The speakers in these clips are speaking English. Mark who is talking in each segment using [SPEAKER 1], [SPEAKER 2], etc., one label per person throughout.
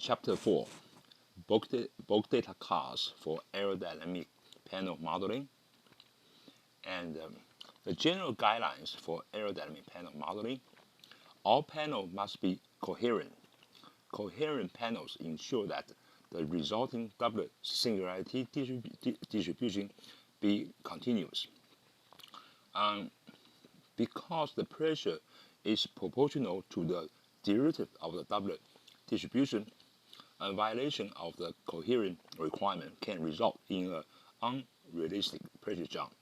[SPEAKER 1] Chapter 4, bulk data cars for aerodynamic panel modeling. And the general guidelines for aerodynamic panel modeling: all panels must be coherent. Coherent panels ensure that the resulting doublet singularity distribution be continuous. Because the pressure is proportional to the derivative of the doublet distribution, a violation of the coherent requirement can result in an unrealistic pressure jump.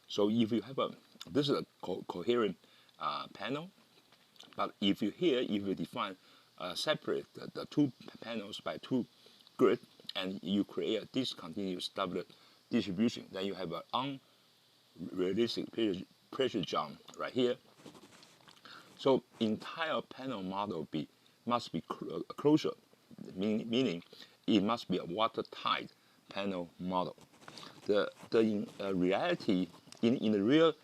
[SPEAKER 1] So if you have this is a coherent panel, but if you define separate the two panels by two grids, and you create a discontinuous doublet distribution, then you have an unrealistic pressure jump right here. So entire panel model must be closure, meaning it must be a watertight panel model. In reality, in the real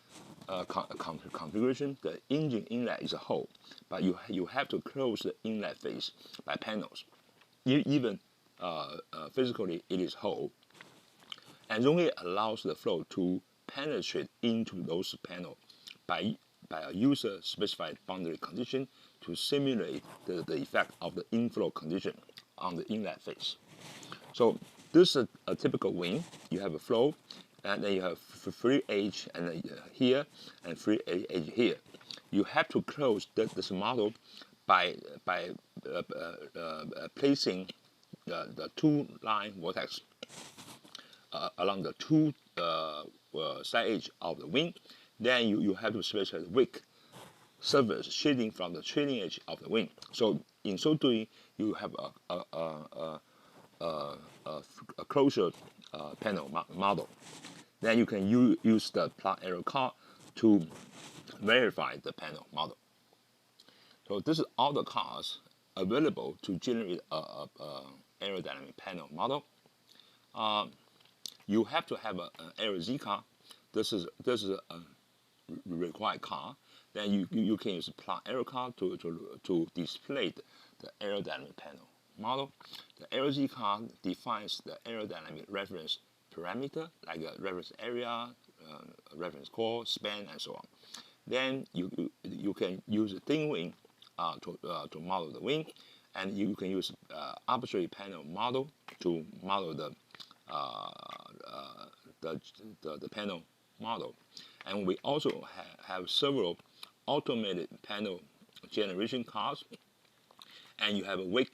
[SPEAKER 1] configuration, the engine inlet is a hole, but you have to close the inlet face by panels. Even physically, it is whole, and only allows the flow to penetrate into those panels by a user-specified boundary condition to simulate the effect of the inflow condition on the inlet face. So this is a typical wing. You have a flow, and then you have free edge and here, and free edge here. You have to close this model by placing the two line vortex along the two side edge of the wing. Then you have to specify the wick surface shading from the trailing edge of the wing. So in so doing, you have a closure panel model. Then you can use the plug Aerocar to verify the panel model. So this is all the cars available to generate a aerodynamic panel model. You have to have an AeroZ car. This is a required car. Then you can use plug Aerocar to display the aerodynamic panel model. The AeroZ car defines the aerodynamic reference parameter, like a reference area, reference core, span, and so on. Then you can use a thin wing to model the wing, and you can use arbitrary panel model to model the panel model. And we also have several automated panel generation cars, and you have a wake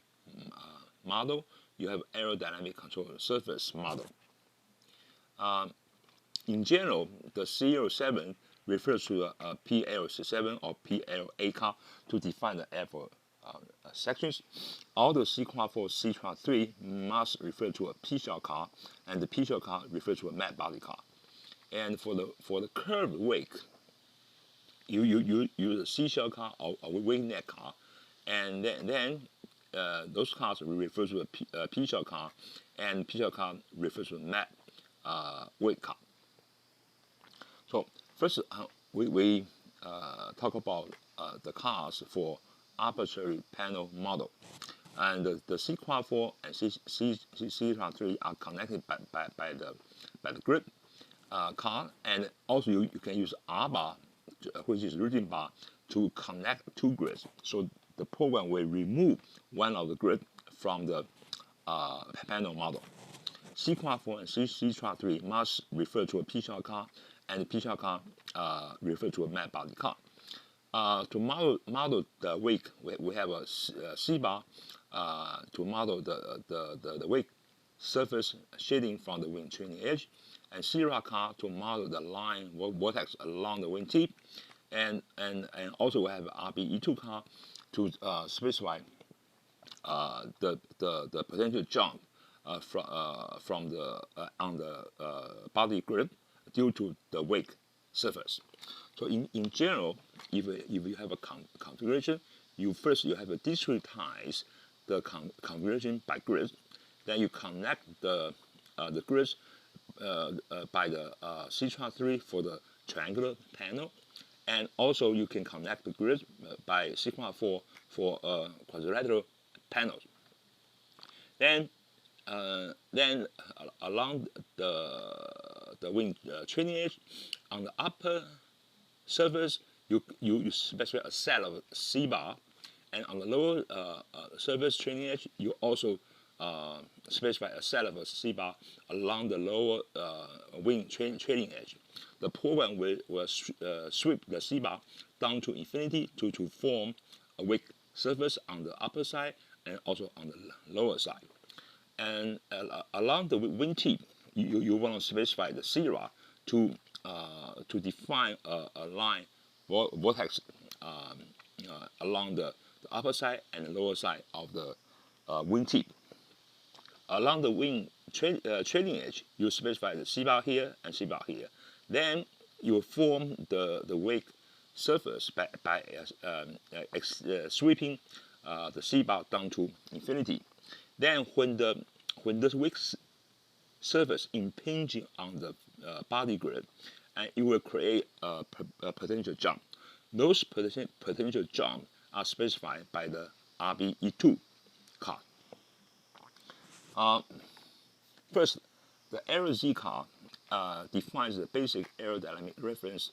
[SPEAKER 1] model, you have aerodynamic control surface model. In general, the C07 refers to a PL67 or PLA car to define the airfoil sections. All the C-4, C-3 must refer to a P-shell car, and the P-shell car refers to a matte body car. And for the curved wake, you use a C-shell car or a wing neck car, and then those cars will refer to a P-shell car, and P-shell car refers to a matte wake car. So first, we talk about the cars for arbitrary panel model, and the C-4 and C-3 are connected by the grid car, and also you can use R-bar, which is routing bar, to connect two grids. So the program will remove one of the grid from the panel model. C-4 and C-3 must refer to a P-shell car, and the P-shell car refer to a matte body car. To model the wake, we have a C-bar to model the wake surface shading from the wing trailing edge, and C-rod car to model the line vortex along the wing tip, and also we have RBE2 car to specify the potential jump from the on the body grid due to the wake surface. So in general, if you have a configuration, you have to discretize the configuration by grids. Then you connect the grids by the C-3 for the triangular panel, and also you can connect the grids by C-4 for quadrilateral panels. Then along the wing trailing edge, on the upper surface, you specify a set of C-bar, and on the lower surface trailing edge, you also specify a set of C-bar along the lower wing trailing edge. The program will sweep the C-bar down to infinity to form a wake surface on the upper side and also on the lower side. And along the wing tip, you want to specify the Sierra to define a line vortex along the upper side and the lower side of the wing tip. Along the wing trailing edge, you specify the C-bar here and C-bar here. Then you form the wake surface by sweeping the C-bar down to infinity. Then when the wake surface impinging on the body grid, and it will create a potential jump. Those potential jumps are specified by the RBE2 card. First, the AeroZ card defines the basic aerodynamic reference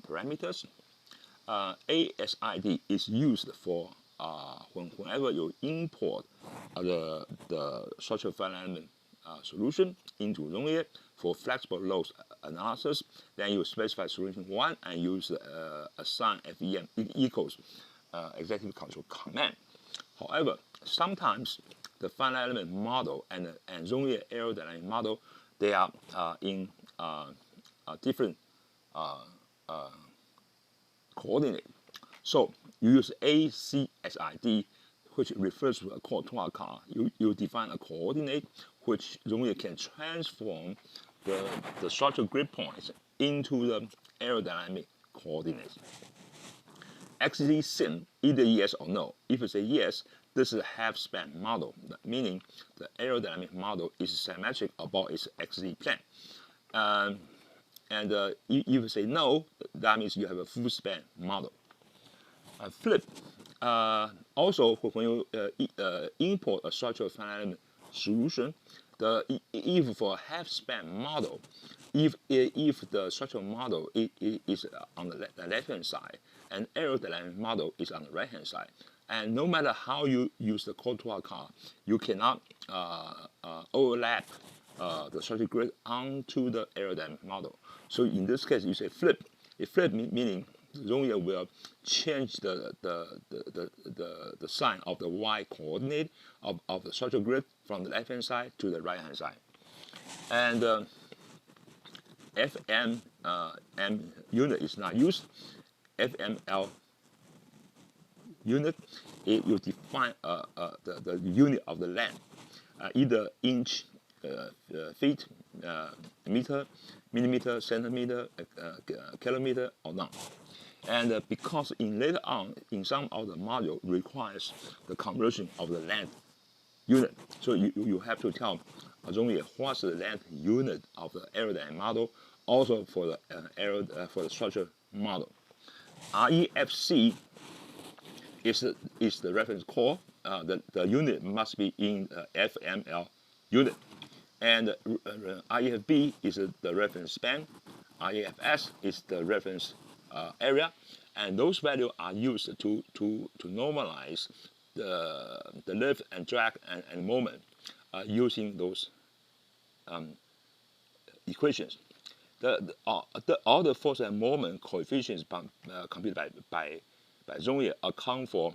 [SPEAKER 1] parameters. ASID is used for whenever you import the structural finite element solution into ZONAIR for flexible loads analysis. Then you specify solution 1 and use assign FEM equals executive control command. However, sometimes the finite element model and ZONAIR aerodynamic model, they are in different coordinate. So you use ACSID, which refers to a contour car. You define a coordinate which ZONAIR can transform the structural grid points into the aerodynamic coordinates. XZ sim, either yes or no. If you say yes, this is a half-span model, meaning the aerodynamic model is symmetric about its XZ plane. If you say no, that means you have a full-span model. Flip. Also, when you import a structural finite element solution, if for a half-span model, if the structural model is on the left-hand side and aerodynamic model is on the right-hand side, and no matter how you use the contour car, you cannot overlap the structural grid onto the aerodynamic model. So in this case, you say flip. A flip meaning ZONAIR will change the sign of the y coordinate of the structural grid from the left-hand side to the right-hand side. And FM M unit is not used. FML unit, it will define the unit of the length, either inch, feet, meter, millimeter, centimeter, kilometer, or not. And because later on, in some of the module requires the conversion of the length unit, so you have to tell ZONAIR what's the length unit of the aerodynamic model, also for the for the structure model. REFC is the reference core. The unit must be in FML unit, and REFB is the reference span. REFS is the reference area, and those values are used to normalize the lift and drag and moment using those equations. All the force and moment coefficients computed by ZONAIR account for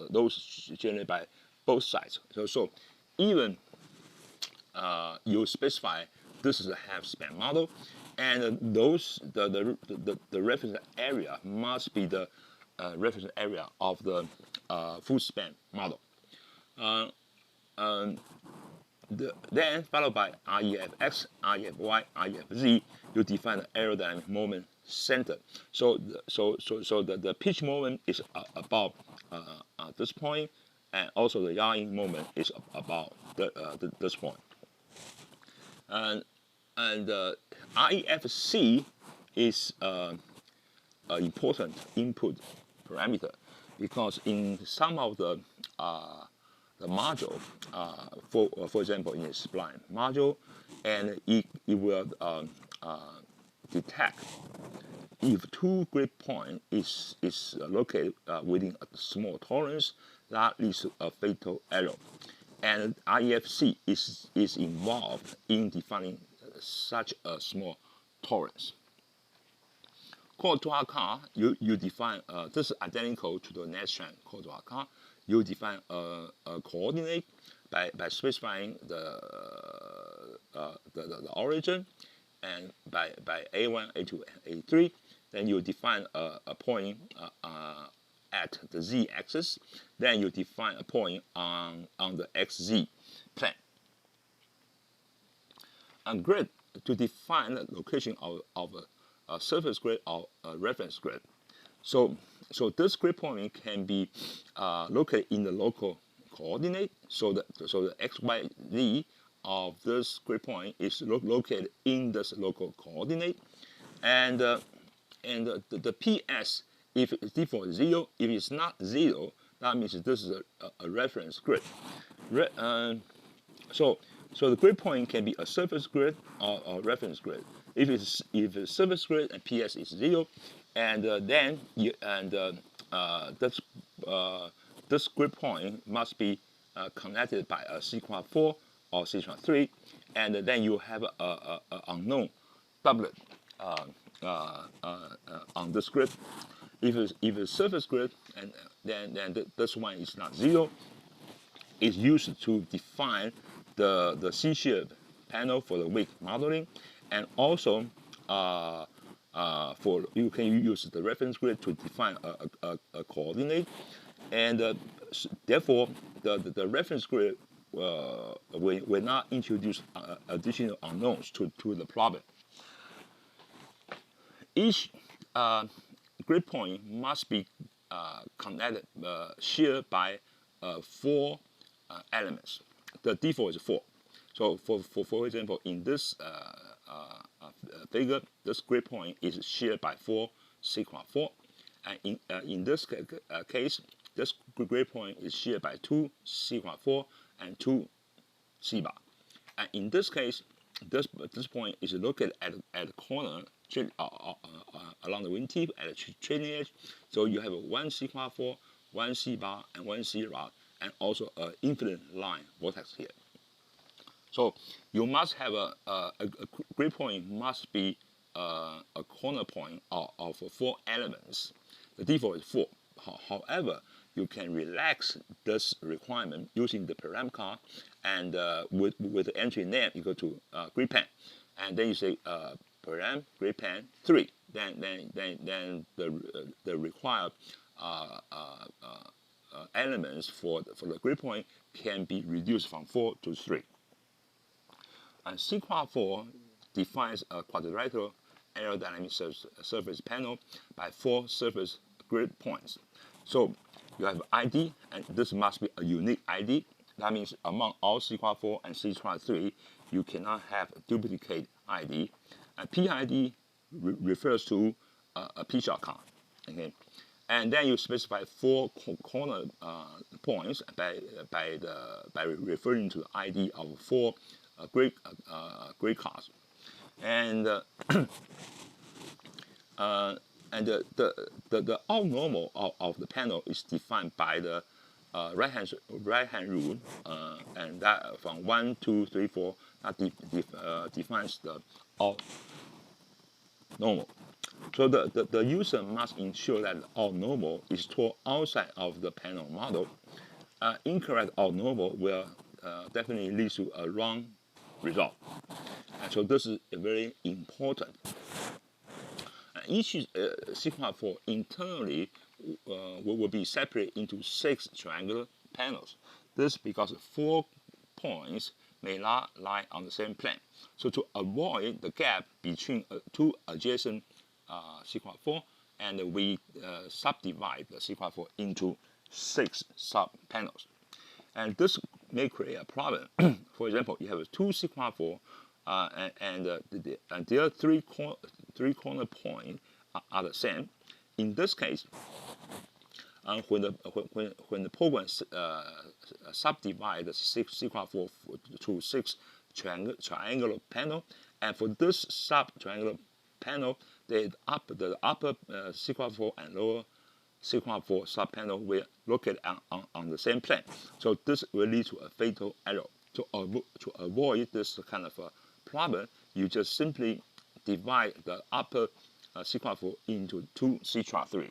[SPEAKER 1] those generated by both sides. So even you specify this is a half-span model, and the reference area must be the reference area of the full-span model. Then followed by REFX, REFY, REFZ, you define the aerodynamic moment center. So the pitch moment is about this point, and also the yawing moment is about this point. And REFC is an important input parameter, because in some of the module, for example, in a spline module, and it will detect if two grid point is located within a small tolerance that leads to a fatal error. And IFC is involved in defining such a small tolerance. Code to Aerocar, you define, this is identical to the next trend, code to Aerocar. You define a coordinate by specifying the origin, and by A1, A2, A3, then you define a point at the z-axis, then you define a point on the xz plane. A grid to define the location of a surface grid or a reference grid. So this grid point can be located in the local coordinate. So the x, y, z of this grid point is located in this local coordinate, and the PS, if it's default 0, if it's not 0, that means this is a reference grid. So the grid point can be a surface grid or a reference grid. If it's surface grid and PS is 0, and then this grid point must be connected by a sequence 4 or sequence 3, and then you have a unknown doublet on this grid. If it's surface grid, and then this one is not 0, it's used to define the C-shape panel for the weak modeling, and also for you can use the reference grid to define a coordinate, and therefore the reference grid will not introduce additional unknowns to the problem. Each grid point must be connected, shared by 4 elements. The default is 4. So for example, in this figure, this grid point is shared by 4 sequence 4, and in this case, this grid point is shared by 2 sequence 4 and 2 C-bar. And in this case, this point is located at the corner along the wing tip at the trailing edge. So you have 1 sequence 4, 1 C-bar, and 1 C-rod, and also an infinite line vortex here. So you must have a grid point must be a corner point of 4 elements. The default is 4. However, you can relax this requirement using the parameter, and with the entry name equal to grid pan, and then you say param grid pan 3. Then the required elements for the grid point can be reduced from 4 to 3. And sequence 4 defines a quadrilateral aerodynamic surface panel by 4 surface grid points. So you have ID, and this must be a unique ID. That means among all sequence 4 and sequence 3, you cannot have a duplicate ID. And PID refers to a P-shot count. Okay, and then you specify 4 corner points by referring to the ID of 4 grid cars, and the out normal of the panel is defined by the right hand rule, and that from 1, 2, 3, 4 that defines the out normal. So the user must ensure that the out normal is toward outside of the panel model. Incorrect out normal will definitely lead to a wrong result. And so this is very important. Each sequence 4 internally will be separated into 6 triangular panels. This because 4 points may not lie on the same plane. So to avoid the gap between 2 adjacent sequence 4, and we subdivide the sequence 4 into 6 sub-panels. And this may create a problem. For example, you have 2 sequence 4, and their 3 corner points are the same. In this case, when the program subdivide the sequence to 6 triangular panel, and for this sub-triangular panel, the upper sequence 4 and lower sequence 4 sub-panel will locate on the same plane. So this will lead to a fatal error. To avoid this kind of problem, you just simply divide the upper sequence 4 into 2 sequence 3.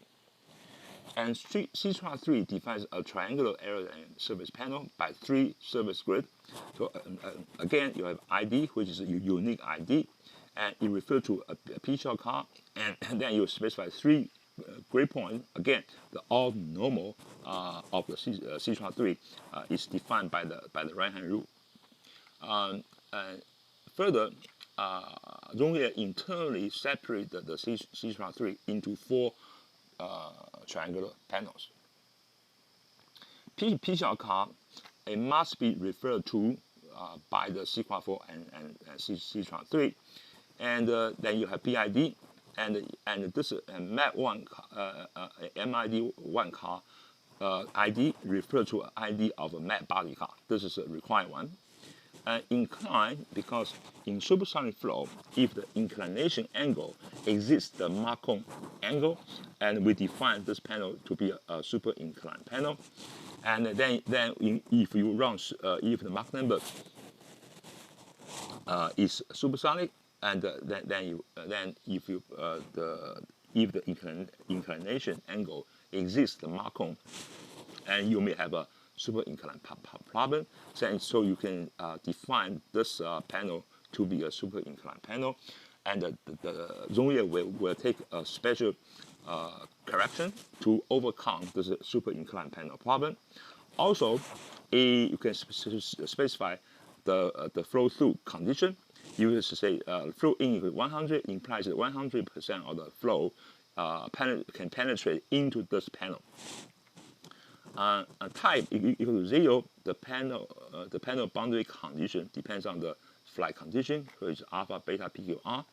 [SPEAKER 1] And sequence 3 defines a triangular aerodynamic surface panel by 3 surface grids. So again, you have ID, which is a unique ID, and it refers to a PCL car, and then you specify 3 grid points. Again, the all normal of the sequence 3 is defined by the right-hand rule. Further, ZONAIR internally separate the sequence 3 into 4 triangular panels. PCL car, it must be referred to by the sequence 4 and sequence 3, and then you have PID, and this MAD1 MID1 car ID refer to ID of a MAD body car. This is a required one. Incline, because in supersonic flow, if the inclination angle exceeds the Mach angle, and we define this panel to be a super inclined panel, and then if you run if the Mach number is supersonic, and then if the inclination angle exceeds the Mach, and you may have a super inclined problem, so you can define this panel to be a super inclined panel, and the ZONAIR will take a special correction to overcome this super inclined panel problem. Also, you can specify the flow through condition. You just say flow in equals 100 implies that 100% of the flow can penetrate into this panel. Type equal to 0. The panel boundary condition depends on the flight condition, which is alpha, beta, PQR.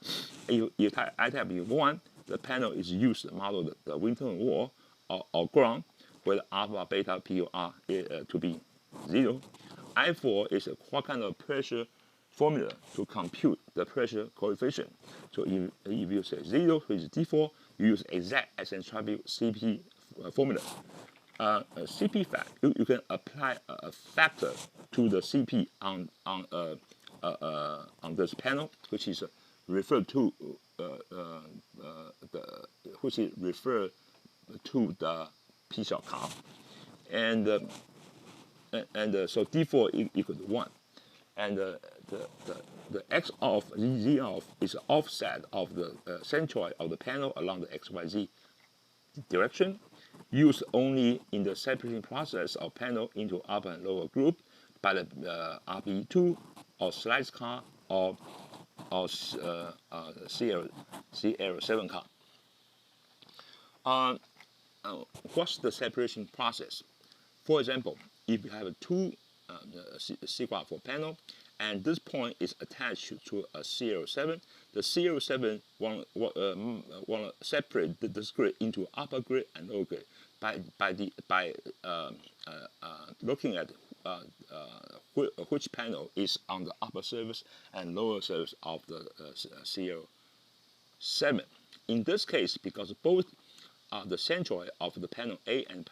[SPEAKER 1] If I-type is 1, the panel is used to model the wind tunnel wall or ground, where alpha, beta, PQR to be 0. I4 is what kind of pressure formula to compute the pressure coefficient. So if you say 0, which is D4, you use exact entropy CP formula. CP fact, you can apply a factor to the CP on this panel, which is referred to the PCL car, and so D4 equals 1, and the X of Z of is offset of the centroid of the panel along the XYZ direction, used only in the separating process of panel into upper and lower group by the RB2 or slice car or CL7 car. What's the separation process? For example, if you have two sequence 4 panel, and this point is attached to a CL7, the CL7 want to separate this grid into upper grid and lower grid by looking at which panel is on the upper surface and lower surface of the CL7. In this case, because both the centroid of the panel A and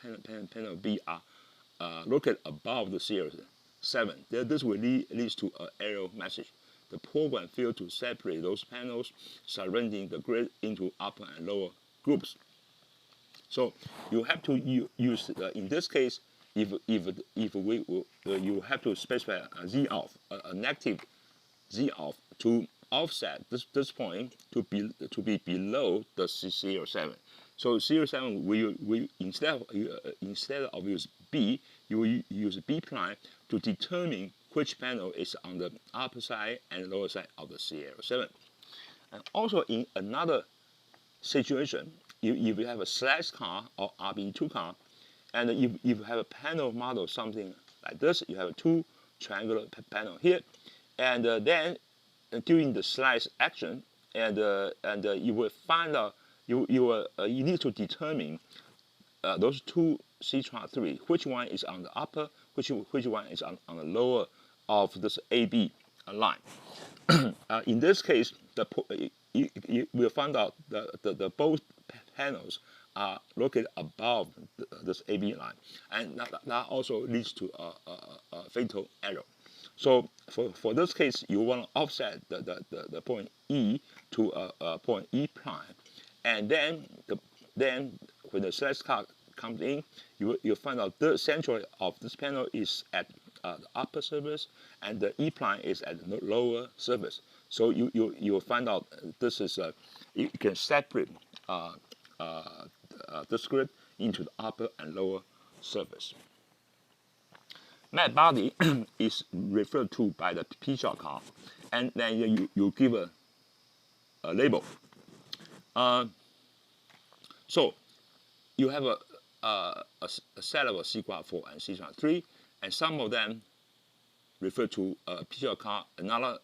[SPEAKER 1] panel B are located above the CL7, this will lead to an error message. The program failed to separate those panels surrounding the grid into upper and lower groups. So you have to use in this case, you have to specify a Z off, a negative Z off, to offset this point to be below the CL7. So CL7 we instead of use B, you will use B prime to determine which panel is on the upper side and lower side of the CL7. And also in another situation, if you have a slice car or RB2 car, and if you have a panel model something like this, you have two triangular panel here, and then during the slice action, and you will find out you need to determine those two C-3, which one is on the upper, which one is on the lower of this AB line. In this case, you will find out the both panels are located above this AB line, and that also leads to a fatal error. So for this case, you want to offset the point E to a point E prime, and then when the select card comes in, you find out the center of this panel is at the upper surface, and the E prime is at the lower surface. So you will find out this is you can separate the script into the upper and lower surface. Matte body is referred to by the P-shot card, and then you give a label. So you have a set of C-4 and C-3, and some of them refer to P-shot card, another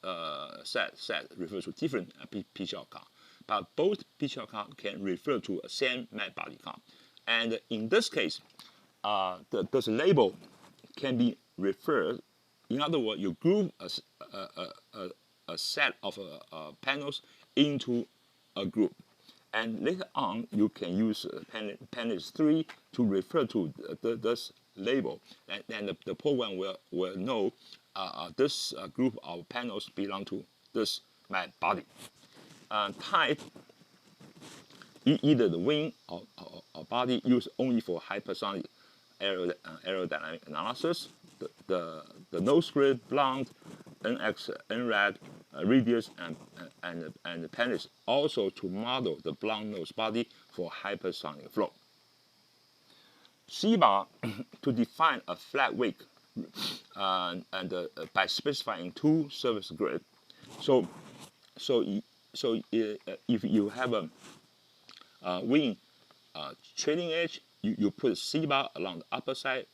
[SPEAKER 1] set refers to different P-shot card. But both P-shot card can refer to a same matte body card. And in this case, this label can be referred. In other words, you group a set of panels into a group, and later on you can use panel 3 to refer to this label, and then the program will know this group of panels belong to this matte body. Type, either the wing or body used only for hypersonic aerodynamic analysis. The nose grid, blunt, NX, NRAD, radius, and penis, also to model the blunt nose body for hypersonic flow. C-bar to define a flat wake, by specifying two surface grids. So if you have a wing trailing edge, you put C-bar along the upper side,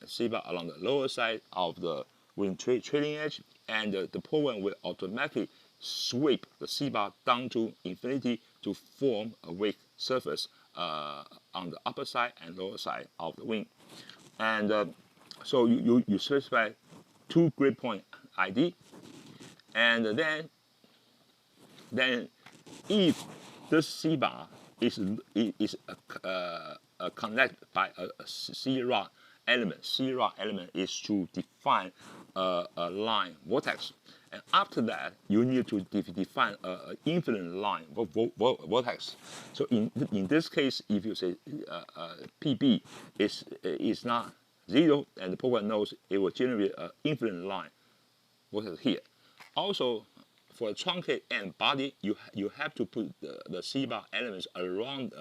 [SPEAKER 1] C-bar along the lower side of the wing trailing edge, and the program will automatically sweep the C-bar down to infinity to form a wake surface on the upper side and lower side of the wing. And so you specify two grid point ID, and then if this C-bar is connected by a C-rod element. C-rod element is to define a line vortex, and after that you need to define an infinite line vortex. So in this case, if you say PB is not 0, and the program knows it will generate an infinite line vortex here. Also, for a truncated end body, you have to put the C-bar elements around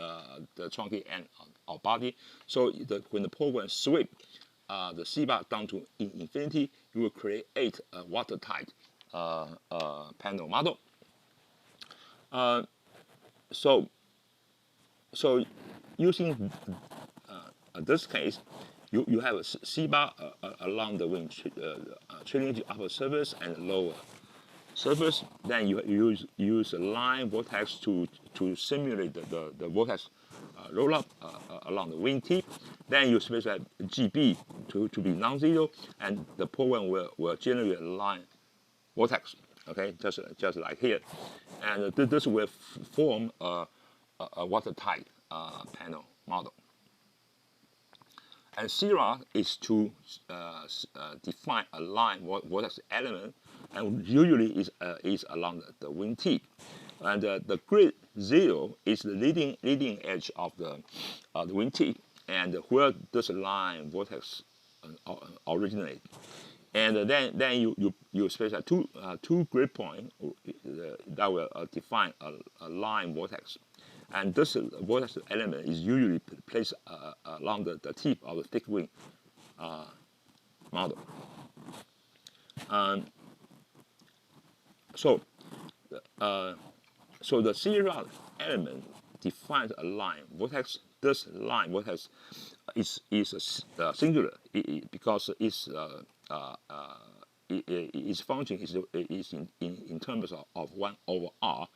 [SPEAKER 1] the truncated end of body. So when the program sweep the C-bar down to infinity, you will create a watertight panel model. So using this case, you have a C-bar along the wing trailing to upper surface and lower surface. Then you use a line vortex to simulate the vortex roll up along the wing tip. Then you specify GB to be non-zero, and the program will generate a line vortex. Okay, just like here, and this will form a watertight panel model. And C-rod is to define a line vortex element, and usually is along the wing tip. And the grid 0 is the leading edge of the wing tip, and where this line vortex originate. And then you specify two grid points that will define a line vortex. And this vortex element is usually placed along the tip of the thick wing model. So the C-rod element defines a line vortex. This line vortex is singular because its function is in terms of 1/r,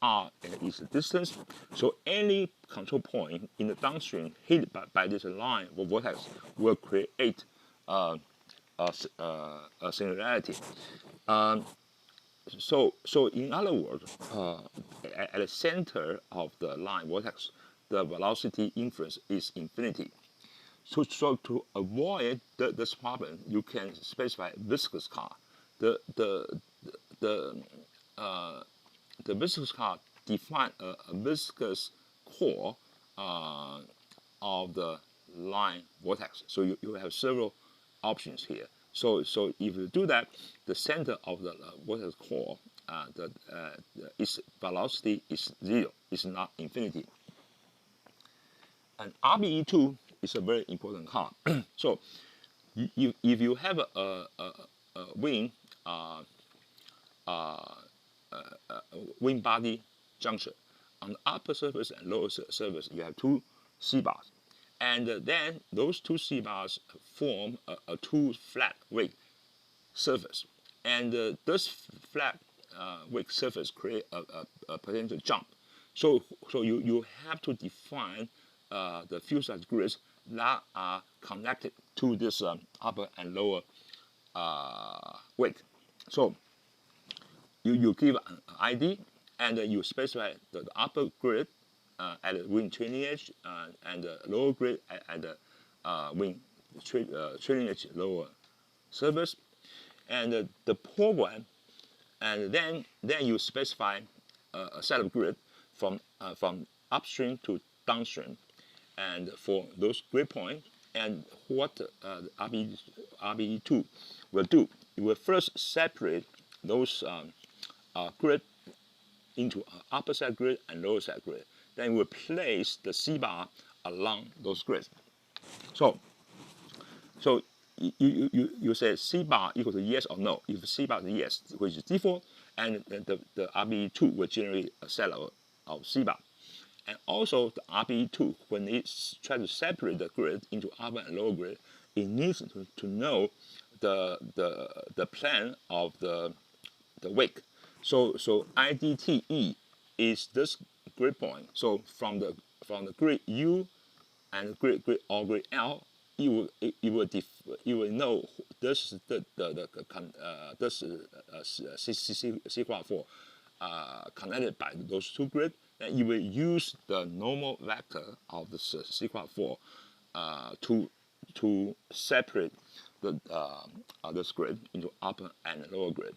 [SPEAKER 1] R is the distance. So any control point in the downstream hit by this line or vortex will create a singularity. So in other words, at the center of the line vortex, the velocity inference is infinity. So to avoid this problem, you can specify viscous car. The viscous car define a viscous core of the line vortex. So you have several options here. So if you do that, the center of the vortex core, its velocity is 0. It's not infinity. And RBE2 is a very important car. So if you have a wing wing body junction, on the upper surface and lower surface, you have two C-bars. And then those two C-bars form a two flat wake surface. And this flat wake surface create a potential jump. So you have to define the fuselage grids that are connected to this upper and lower wake. So you give an ID, and you specify the upper grid at the wing trailing edge and the lower grid at the wing trailing edge lower surface, and the program, and then you specify a set of grid from upstream to downstream, and for those grid points, and what the RBE2 will do, it will first separate those grid into upper side grid and lower side grid. Then we will place the C-bar along those grids. So you say C-bar equal to yes or no. If C-bar is yes, which is default, and the RBE2 will generate a set of C-bar. And also the RBE2, when it tries to separate the grid into upper and lower grid, it needs to know the plan of the wake. So IDTE is this grid point. So from the grid U and grid or grid L, you will know this is this sequence 4 connected by those two grids. And you will use the normal vector of the sequence 4 to separate this grid into upper and lower grid.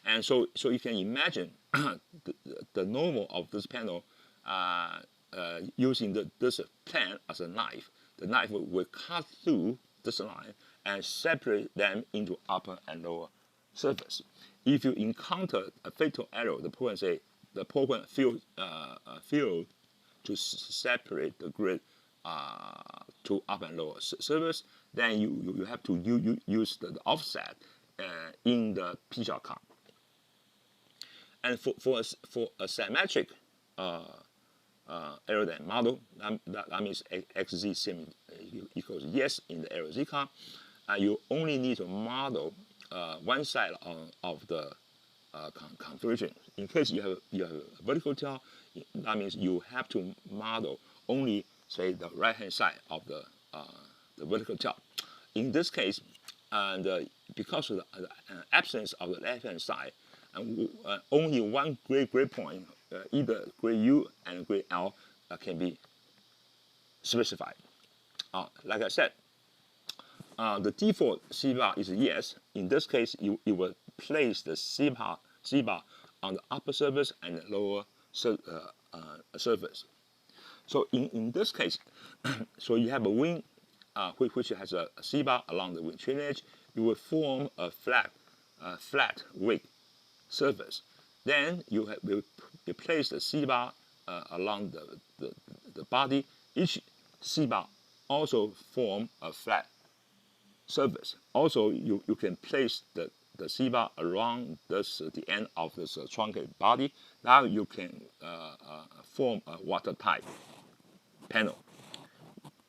[SPEAKER 1] And so you can imagine the normal of this panel using this plan as a knife. The knife will cut through this line and separate them into upper and lower surface. If you encounter a fatal error, the program failed to separate the grid to upper and lower surface, then you have to use the offset in the P shortcut. And for a symmetric aerodynamic model, that means XZ sim equals yes in the aero Z car, you only need to model one side of the configuration. In case you have a vertical tail, that means you have to model only, say, the right-hand side of the vertical tail. In this case, and because of the absence of the left-hand side, only one grid point, either grid U and grid L, can be specified. Like I said, the default C-bar is yes. In this case, you will place the C-bar on the upper surface and the lower surface. So in this case, so you have a wing which has a C-bar along the wing trailing edge. You will form a flat wake surface. Then you place the C-bar along the body. Each C-bar also form a flat surface. Also, you can place the C-bar around the end of this truncated body. Now you can form a watertight panel.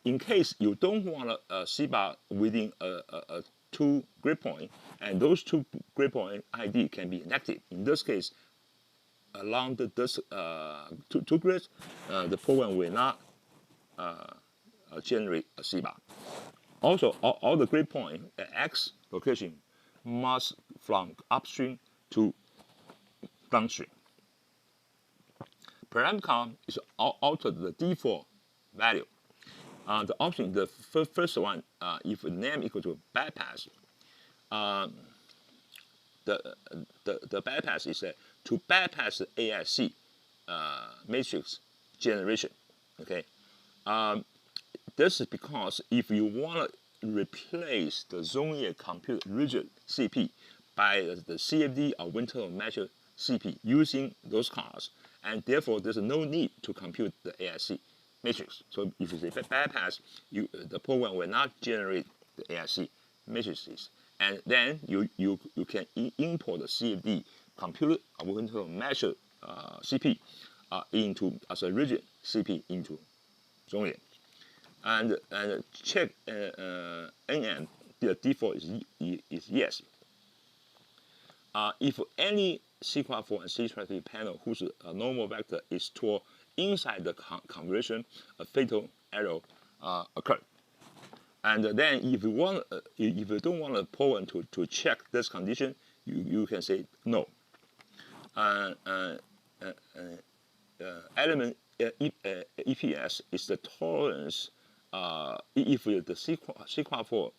[SPEAKER 1] In case you don't want a C-bar within a two grid point, and those two grid point ID can be negative. In this case, along this two grids, the program will not generate a C bar. Also, all the grid points at X location must from upstream to downstream. Param count is altered the default value. The option, the first one, if name equal to bypass, the bypass is to bypass the AIC matrix generation. Okay, this is because if you want to replace the ZONAIR compute rigid CP by the CFD or wind tunnel measure CP using those cars, and therefore there's no need to compute the AIC matrix. So if you say bypass, the program will not generate the AIC matrices, and then you can import the CFD compute or wind tunnel measure CP into as a rigid CP into ZONAIR. And check NM, the default is yes. If any C-Quad 4 and C-Quad 3 panel whose normal vector is stored inside the conversion, a fatal error occurs. And then if you don't want the program to check this condition, you can say no. Element EPS is the tolerance. If the C-Quad 4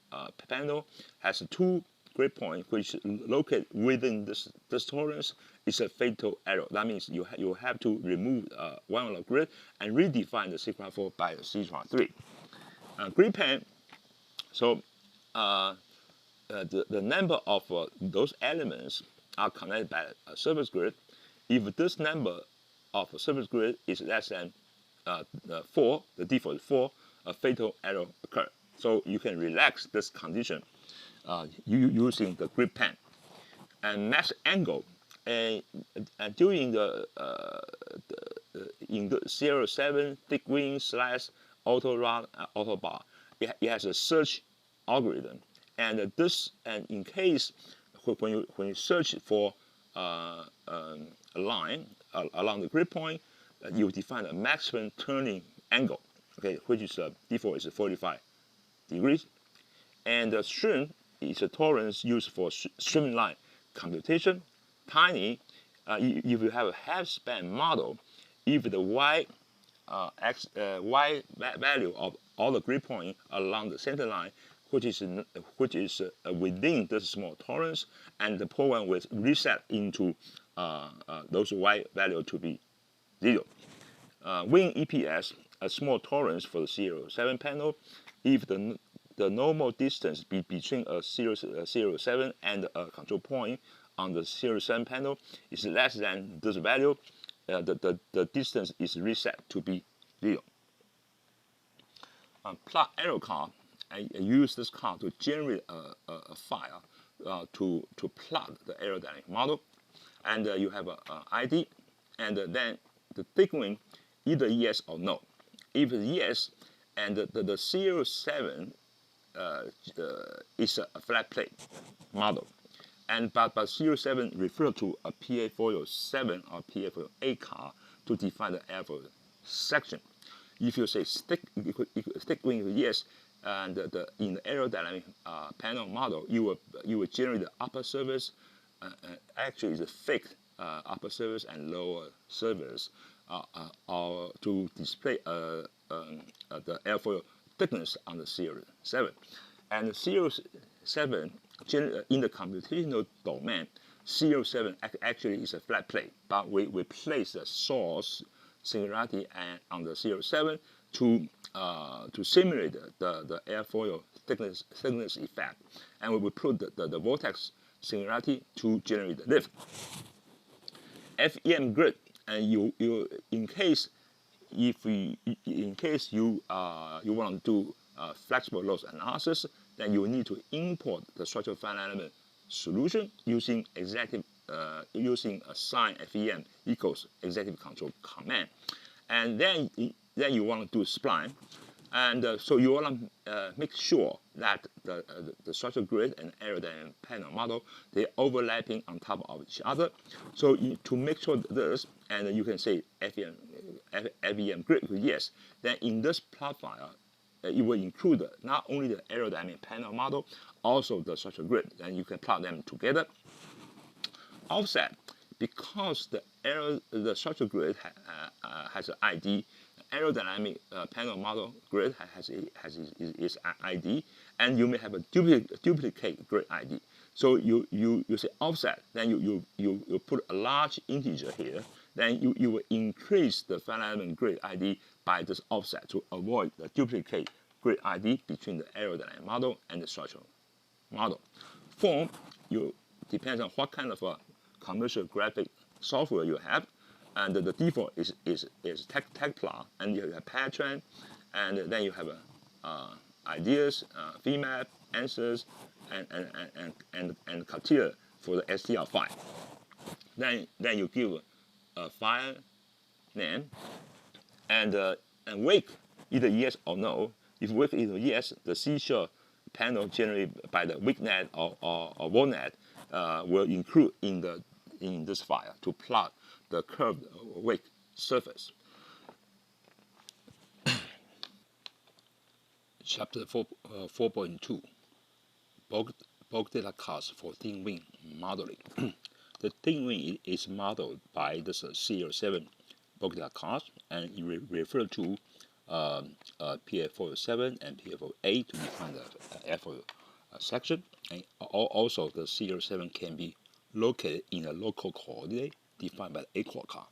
[SPEAKER 1] panel has two grid points which is located within this tolerance, it's a fatal error. That means you have to remove one of the grid and redefine the C-Quad 4 by the C-Quad 3. Grid pan. So the number of those elements are connected by a surface grid. If this number of a surface grid is less than 4, the default is 4, a fatal error occurs. So you can relax this condition using the grid pan. And max angle, and during in the 07 thick wing / auto rod auto bar, it has a search algorithm, and in case when you search for a line along the grid point, you define a maximum turning angle, okay, which is default is 45 degrees, and the stream is a tolerance used for streamline computation. Tiny, if you have a half span model, if the y value of all the grid points along the center line, which is within this small tolerance, and the program will reset into those y value to be 0. Wing EPS, a small tolerance for the 07 panel, if the normal distance between a 07 and a control point on the 07 panel is less than this value, the distance is reset to be 0. Plot Aerocar, I use this car to generate a file to plot the aerodynamic model, and you have an ID, and then the thick wing, either yes or no. If it's yes, and the 07 is a flat plate model, and but 07 refer to a PA407 or PA408 car to define the airfoil section. If you say stick wing yes, and in the aerodynamic panel model, you will generate the upper surface. Actually, it's a fixed upper surface and lower surface to display the airfoil thickness on the 07. And the 07 in the computational domain, 07 actually is a flat plate, but we place the source singularity on the 07 to simulate the airfoil thickness effect, and we will put the vortex singularity to generate the lift. FEM grid, and you in case you want to do flexible loss analysis, then you need to import the structural finite element solution using using a sign FEM equals executive control command, and then you want to do spline, And so you want to make sure that the structure grid and aerodynamic panel model, they're overlapping on top of each other. So to make sure this, and you can say FEM grid, yes, then in this plot file, it will include not only the aerodynamic panel model, also the structure grid, and you can plot them together. Offset, because the structure grid has an ID, aerodynamic panel model grid has its ID, and you may have a duplicate grid ID. So you say offset, then you put a large integer here, then you will increase the finite element grid ID by this offset to avoid the duplicate grid ID between the aerodynamic model and the structural model. Form, depends on what kind of a commercial graphic software you have, and the default is tecplot, and you have pattern, and then you have ideas, VMAP, answers, and criteria for the STR file. Then you give a file name and wake either yes or no. If wake is yes, the C# panel generated by the WakeNet or WorldNet will include in this file to plot the curved wake surface. Chapter 4.2 Bulk data cost for thin wing modeling. The thin wing is modeled by this CL7 bulk data cost, and it refer to PF407 and PF408 to define the effort section. And also the CL7 can be located in a local coordinate defined by the Aerocar.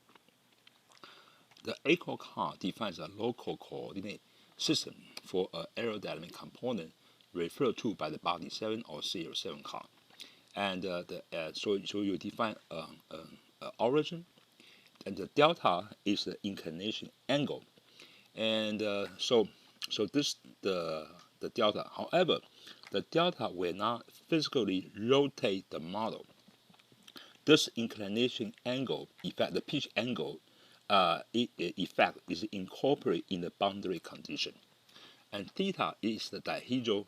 [SPEAKER 1] The Aerocar defines a local coordinate system for an aerodynamic component referred to by the body 7 or CL7 car. And so you define origin, and the delta is the inclination angle. And so this the delta. However, the delta will not physically rotate the model. This inclination angle effect, the pitch angle effect, is incorporated in the boundary condition. And theta is the dihedral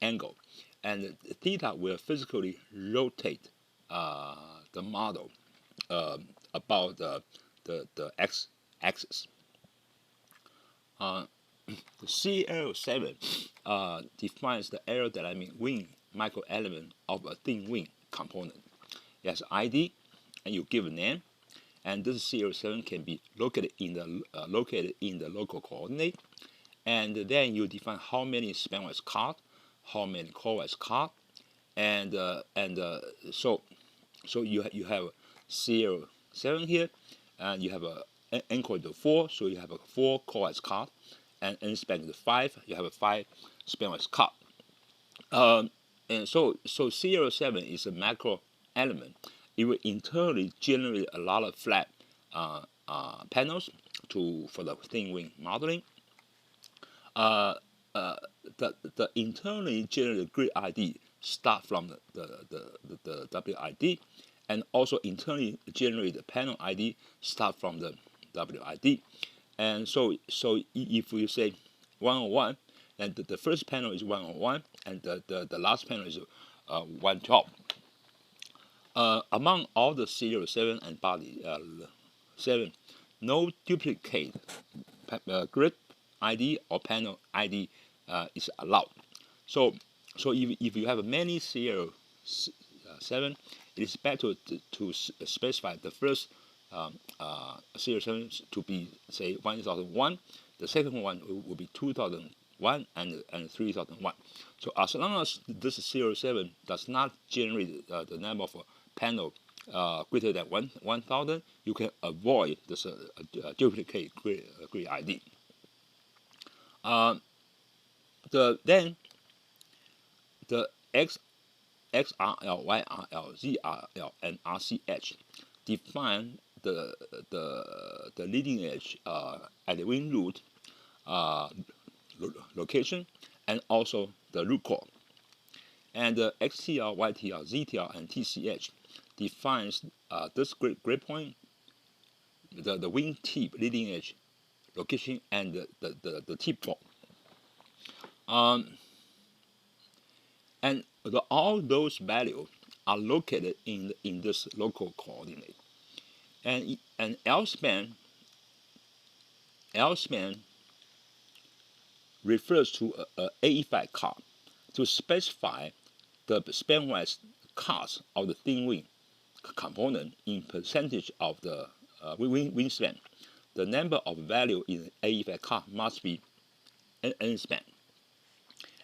[SPEAKER 1] angle, and theta will physically rotate the model about the x-axis. The CL7 defines the aerodynamic wing microelement of a thin wing component. It has ID, and you give a name, and this CL7 can be located in the local coordinate, and then you define how many spanwise cut, how many chordwise cut, and so you have CL7 here, and you have a anchor to 4, so you have a 4 chordwise cut, and n span to 5, you have a 5 spanwise cut. And so CL7 is a macro element. It will internally generate a lot of flat panels for the thin wing modeling. The internally generated grid ID start from the WID, and also internally generated panel ID start from the WID. And so if you say 101, then the first panel is 101, and the last panel is 112. Among all the CL7 and body 7, no duplicate grid ID or panel ID is allowed. So if you have many CL7, it is better to specify the first CL7 to be, say, 1001. The second one will be 2001 and 3001. So as long as this CL7 does not generate the number of panel greater than 1000, you can avoid this duplicate grid ID. Then the XRL, YRL, ZRL, and RCH define the leading edge at the wing root location, and also the root core. And the XTR, YTR, ZTR, and TCH defines this grid point, the wing tip leading edge location, and the tip fault. And all those values are located in this local coordinate. And L-span refers to a effect car to specify the spanwise cost of the thin wing component in percentage of the wingspan. The number of value in A effect car must be n span.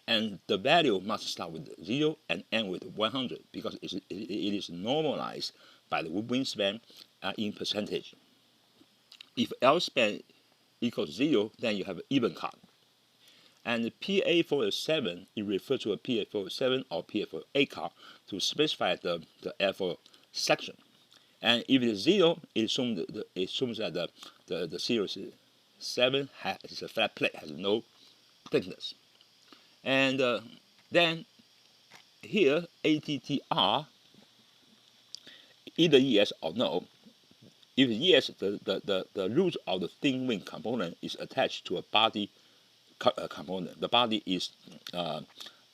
[SPEAKER 1] And the value must start with 0 and end with 100 because it is normalized by the wingspan in percentage. If L span equals 0, then you have an even car. And PA47 it refers to a PA47 or PA48 car to specify the airfoil section. And if it is 0, it assumes that the series 7 is a flat plate, has no thickness. And then here ATTR, either yes or no. If yes, the root of the thin wing component is attached to a body component. The body is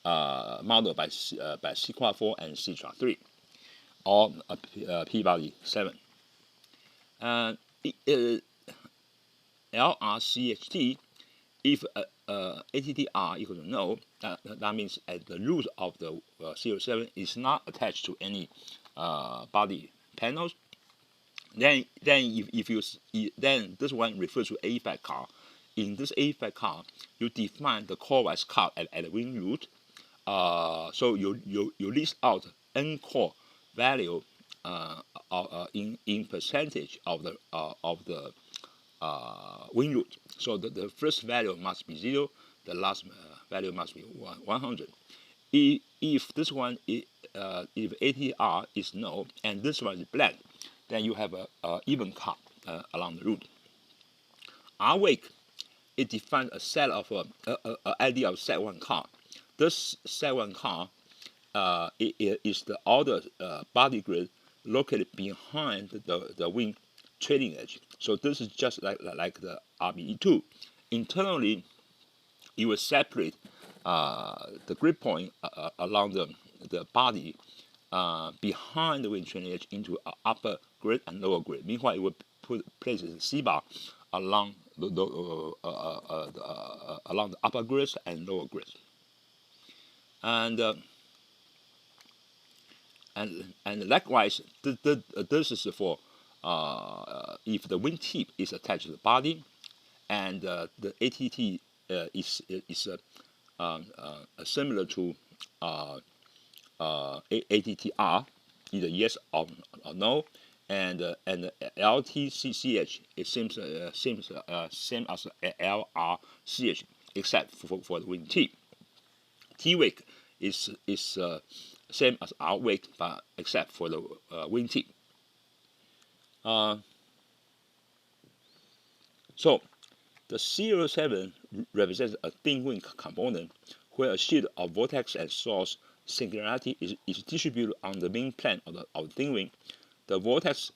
[SPEAKER 1] modeled by C-4 and C-3, or P-body 7. LRCHT, if ATTR equals to no, that means at the root of the 07 is not attached to any body panels. Then this one refers to A effect car. In this A effect car, you define the core-wise car at the wing root. So you list out n core value in percentage of the wing root. So the first value must be 0, the last value must be 100. If this one if ATR is no and this one is blank, then you have a even car along the route. R wake, it defines a set of idea of set one car. This set one car is the outer body grid located behind the wing trailing edge. So this is just like the RBE2. Internally, you will separate the grid point along the body behind the wing trailing edge into upper grid and lower grid. Meanwhile, it will place a C-bar along along the upper grids and lower grids. And likewise, this is for if the wing tip is attached to the body, and the ATT is similar to ATTR, either yes or no, and LTCCH it seems same as LRCH except for the wing tip. T wake is same as R wake but except for the wing tip. So the 07 represents a thin wing component where a sheet of vortex and source singularity is distributed on the main plane of the thin wing. The vortex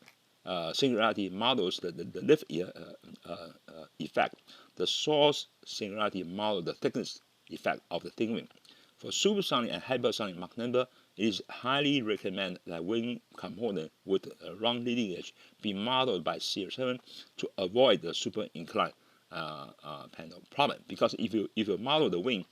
[SPEAKER 1] singularity models the lift effect. The source singularity models the thickness effect of the thin wing. For supersonic and hypersonic Mach number, it is highly recommended that wing component with a round leading edge be modeled by CR7 to avoid the super inclined panel problem. Because if you model the wing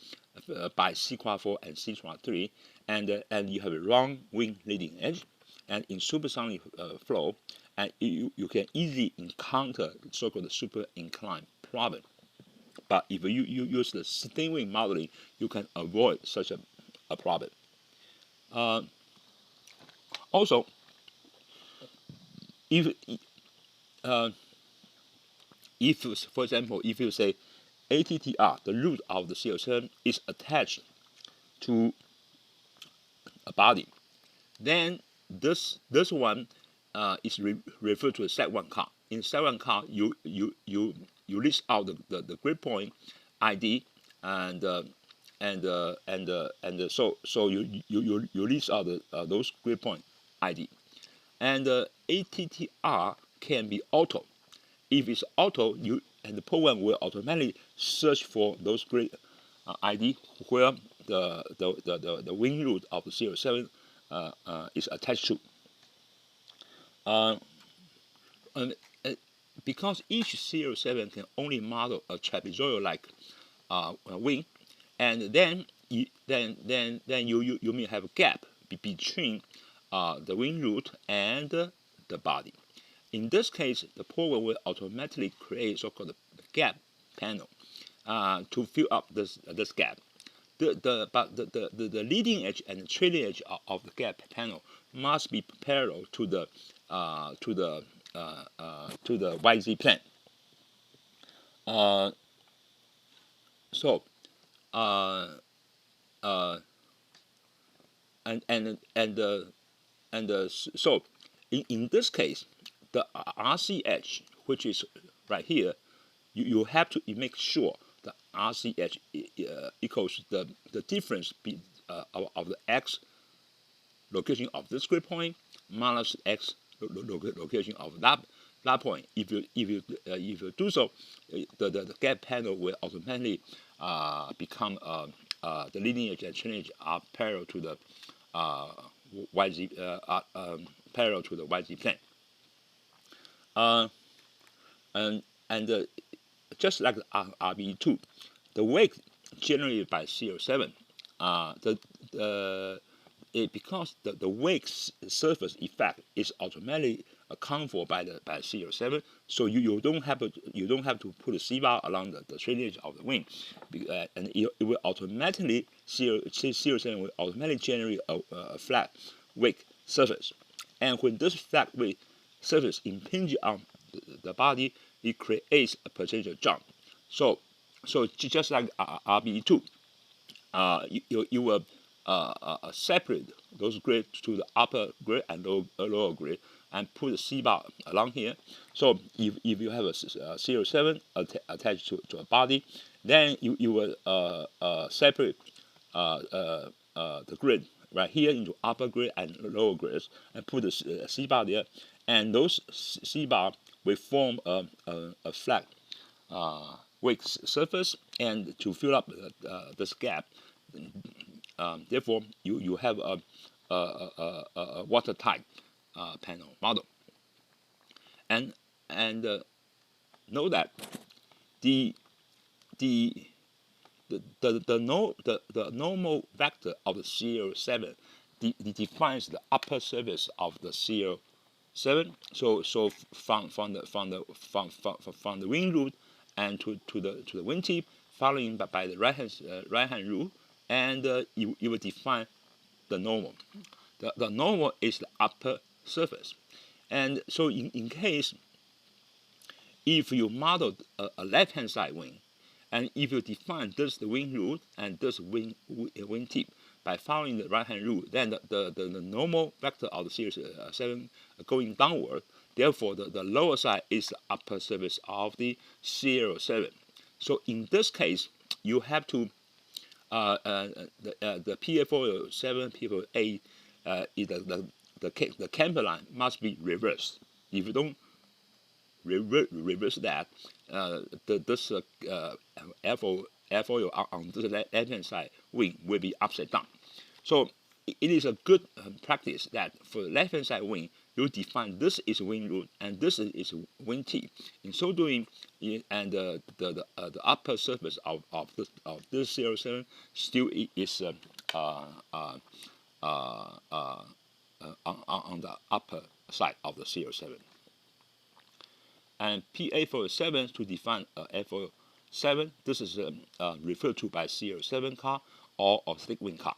[SPEAKER 1] by C-4 and C-3 and you have a wrong wing leading edge, and in supersonic flow, and you can easily encounter so-called super inclined problem. But if you use the thin wing modeling, you can avoid such a problem. Also, if for example, if you say ATTR, the root of the CO7 is attached to a body, then this one is referred to as set one car. In set one car, you list out the grid point ID and so you list out those grid point ID, and ATTR can be auto. If it's auto, the program will automatically search for those grid ID where the wing root of the 07 is attached to. And because each 07 can only model a trapezoidal-like wing, and then you may have a gap between the wing root and the body. In this case, the program will automatically create so-called gap panel to fill up this gap. But the leading edge and the trailing edge of the gap panel must be parallel to the YZ plane. So so in this case, the RC edge, which is right here, you have to make sure the RC edge equals the difference of the x location of this grid point minus x location of that point. If you do so, the gap panel will automatically become the leading edge and trailing edge are parallel to the YZ parallel to the YZ plane. And just like RB2, the wake generated by 07, because the wake surface effect is automatically accounted for by 07, so you don't have to put a C-bar along the trailing edge of the wing, and it will automatically 07 will automatically generate a flat wake surface, and when this flat wake surface impinges on the body, it creates a potential jump. So just like RB2, you will separate those grids to the upper grid and lower grid and put a C-bar along here. So if you have a 07 attached to a body, then you will separate the grid right here into upper grid and lower grids and put a C-bar there, and those C-bar will form a flat wake surface and to fill up this gap. Therefore, you have a watertight panel model, and know that the normal vector of the 07 defines the upper surface of the 07. So from the wing root and to the wingtip, following by the right hand rule, and you will define the normal. The normal is the upper surface, and so in case if you model a left hand side wing, and if you define this the wing root and this wingtip by following the right hand rule, then the normal vector of the 07 going downward. Therefore, the lower side is the upper surface of the 07. So in this case, you have to the PF07, PF8, the camber line must be reversed. If you don't reverse that, this airfoil on the left hand side wing will be upside down. So it is a good practice that for the left hand side wing, you define this is wing root and this is wing tip. In so doing, and the upper surface of this 07 still is on the upper side of the 07. And PA47 to define F07, this is referred to by 07 car or stick wing car.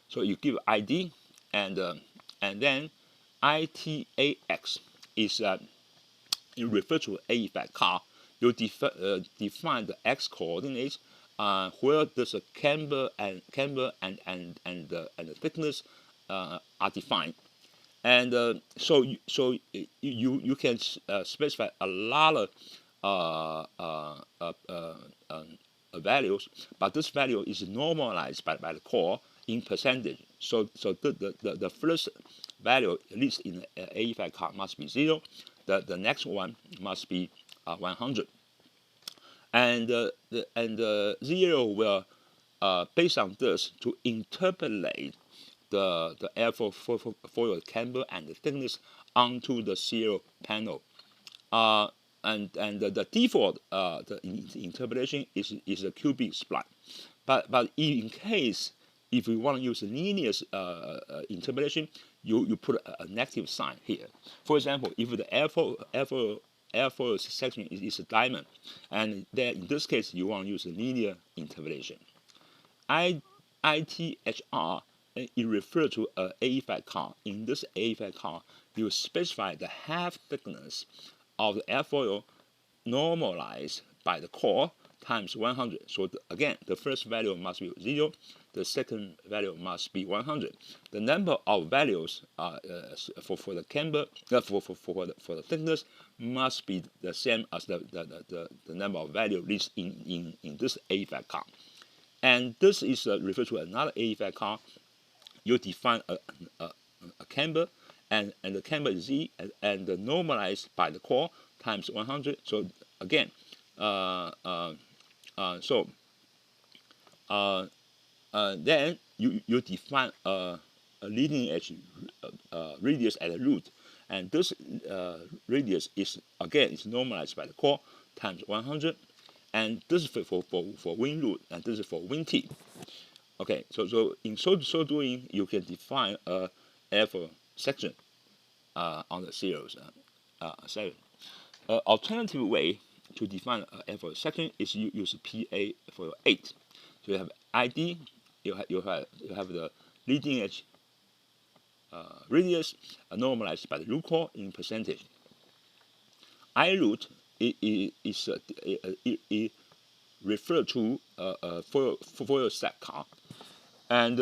[SPEAKER 1] So you give ID and then ITAX is you refer to A effect car. You define the X coordinates where there's a camber and the thickness are defined, and so you can specify a lot of values, but this value is normalized by the core in percentage. So the first value, at least in A effect car, must be 0. The next one must be 100, and 0 will based on this, to interpolate the airfoil camber and the thickness onto the serial panel. And the default the interpolation is a cubic spline. But in case if you want to use a linear interpolation, you put a negative sign here. For example, if the airfoil section is a diamond, and then in this case you want to use a linear interpolation. ITHR, it refers to an A5 car. In this A5 car, you specify the half thickness of the airfoil normalized by the core times 100. So again, the first value must be 0. The second value must be 100. The number of values for the camber for the thickness must be the same as the number of values reached in this A5 car. And this is referred to another A5 car. You define a camber, and the camber is Z, and normalized by the core times 100. So again, then you define a leading edge radius at the root, and this radius is normalized by the core times 100, and this is for wing root, and this is for wing tip. Okay, so in so doing, you can define a airfoil section on the serial 7. Alternative way to define an airfoil section is you use PA for 8. So you have ID, you have the leading edge radius normalized by the root core in percentage. I root is referred to foil stack car, and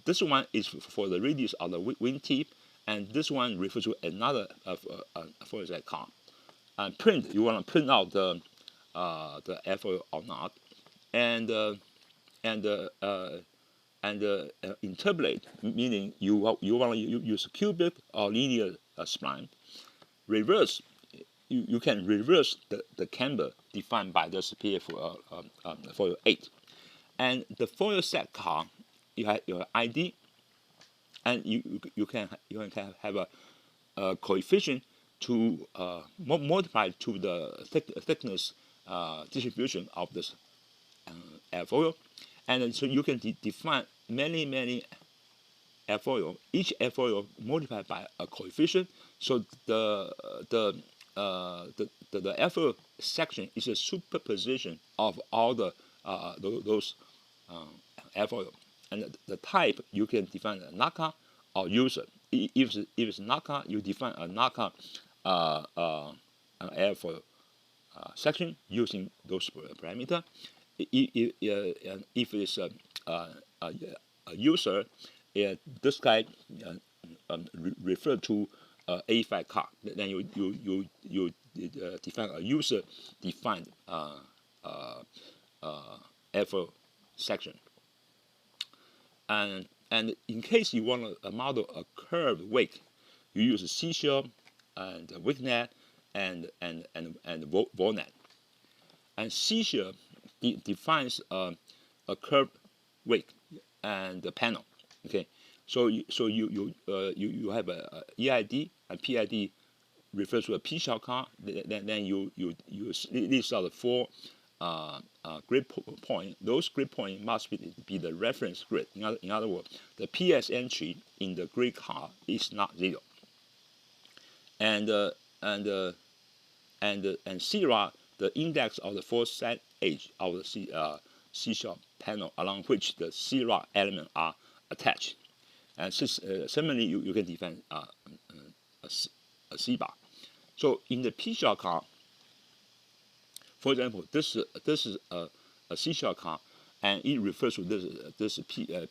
[SPEAKER 1] this one is for the radius of the wing tip, and this one refers to another foil stack car. And print, you want to print out the airfoil or not, and interpolate, meaning you want to use cubic or linear spline. Reverse, you can reverse the camber defined by this PA for foil 8. And the foil set car, you have your ID, and you can have a coefficient to multiply to the thickness distribution of this airfoil, and so you can define many airfoil. Each airfoil multiplied by a coefficient. So the airfoil section is a superposition of all those airfoil, and the type you can define a NACA or user. If it's NACA, you define a NACA an airfoil section using those parameters. If it's a user, this guy refer to A5 car. Then you define a user defined airfoil section. And in case you want to model a curved wake, you use a C-shell and a wake net and ball net. And C-shell defines a curved wake and the panel. Okay, so you have a EID, and PID refers to a P-shell car. Then you list out the 4 grid point. Those grid points must be the reference grid. In other words, the PS entry in the grid car is not 0. And CRA, the index of the 4 set edge of the C-shell panel along which the CRA elements are attached. And similarly, you can define a C-bar. So in the P-shell car, for example, this is a C-shell car, and it refers to this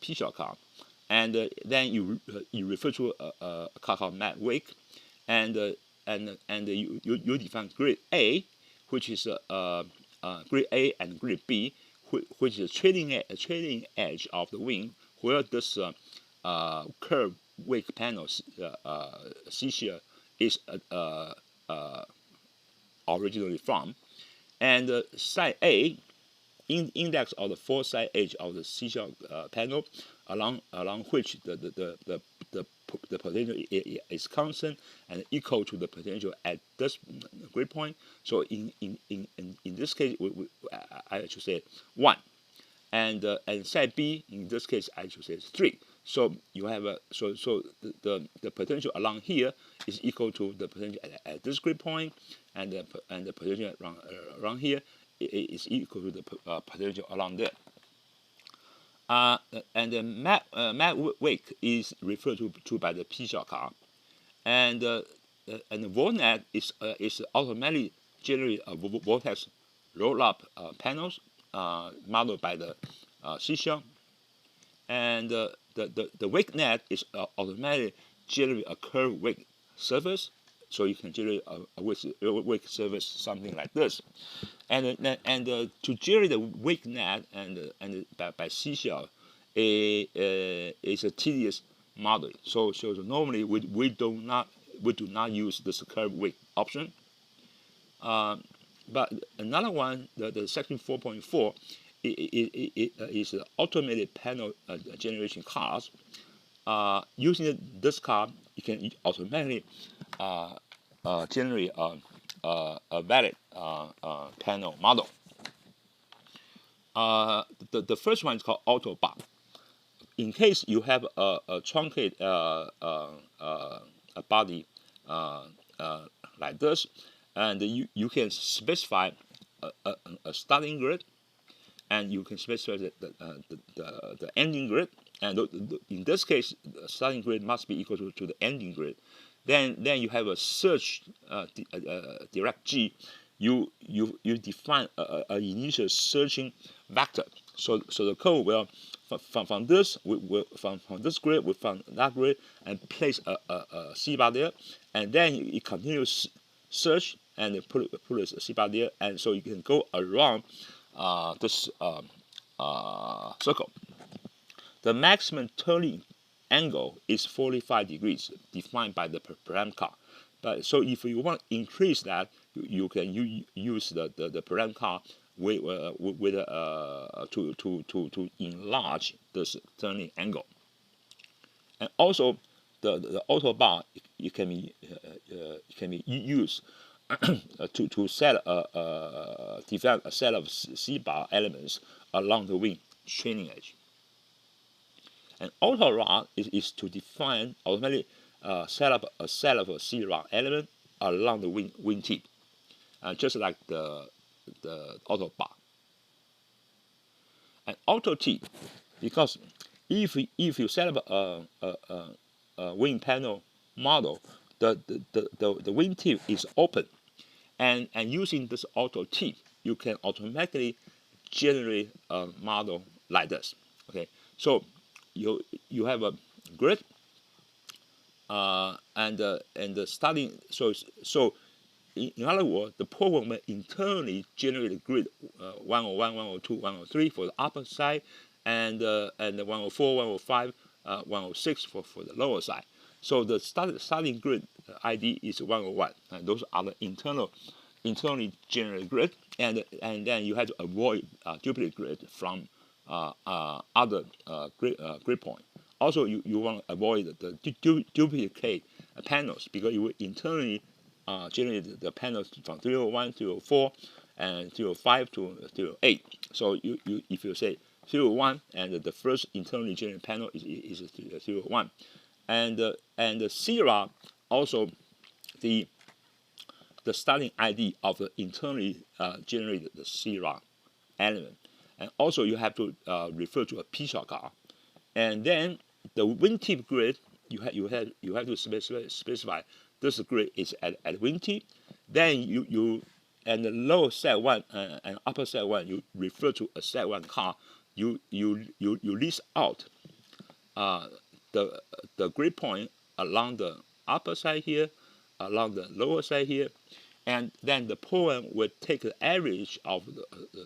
[SPEAKER 1] P-shell car, and then you refer to a car called Mad Wake, and you define grid A, which is grid A and grid B, which is a trailing edge of the wing, where this curved wake panel C-shell is originally from. And side A, index of the four side edge of the C shell panel, along which the potential is constant and equal to the potential at this grid point. So in this case, I should say 1, and side B in this case I should say 3. So you have a the potential along here is equal to the potential at this grid point, and the potential around here is equal to the potential along there. And the mag wake is referred to by the P shell car, and the ZONAIR is automatically generate a vortex roll up panels modeled by the C shell, and the wake net is automatically generate a curved wake surface. So you can generate a wake surface something like this, and to generate the wake net and by C shell is a tedious model. So normally we do not use this curved wake option. But another one, the section 4.4, is automated panel generation cars. Using this car, you can automatically generate a valid panel model. The first one is called auto bar. In case you have a truncate a body like this, and you can specify a starting grid, and you can specify the ending grid, and in this case the starting grid must be equal to the ending grid. Then you have a search direct G. You define an initial searching vector. So the code will from this grid we found that grid and place a C bar there, and then it continues search and put a C bar there, and so you can go around this circle. The maximum turning angle is 45 degrees, defined by the param car. But so if you want to increase that, you can use the param car to enlarge this turning angle. And also the auto bar it can be used to set develop a set of C bar elements along the wing trailing edge. And auto rod is to define automatically set up a set of C rod element along the wing tip, just like the auto bar. And auto tip, because if you set up a wing panel model, the wing tip is open, and using this auto tip, you can automatically generate a model like this. Okay, so you have a grid, and the starting. So in other words, the program will internally generate a grid 101, 102, 103 for the upper side, and 104, 105, 106 for the lower side. So the starting grid ID is 101, and those are the internally generated grid, and then you have to avoid duplicate grid from other grid point. Also, you want to avoid the duplicate panels, because you will internally generate the panels from 301, 304, and 305 to 308. So if you say 301, and the first internally generated panel is 301, and the CRA also the starting ID of the internally generated the CRA element, and also you have to refer to a P shell car, and then the wingtip grid you have to specify this grid is at wingtip. Then you and the lower set 1 and upper set 1 you refer to a set 1 car. You list out the grid point along the upper side here, along the lower side here, and then the program will take the average of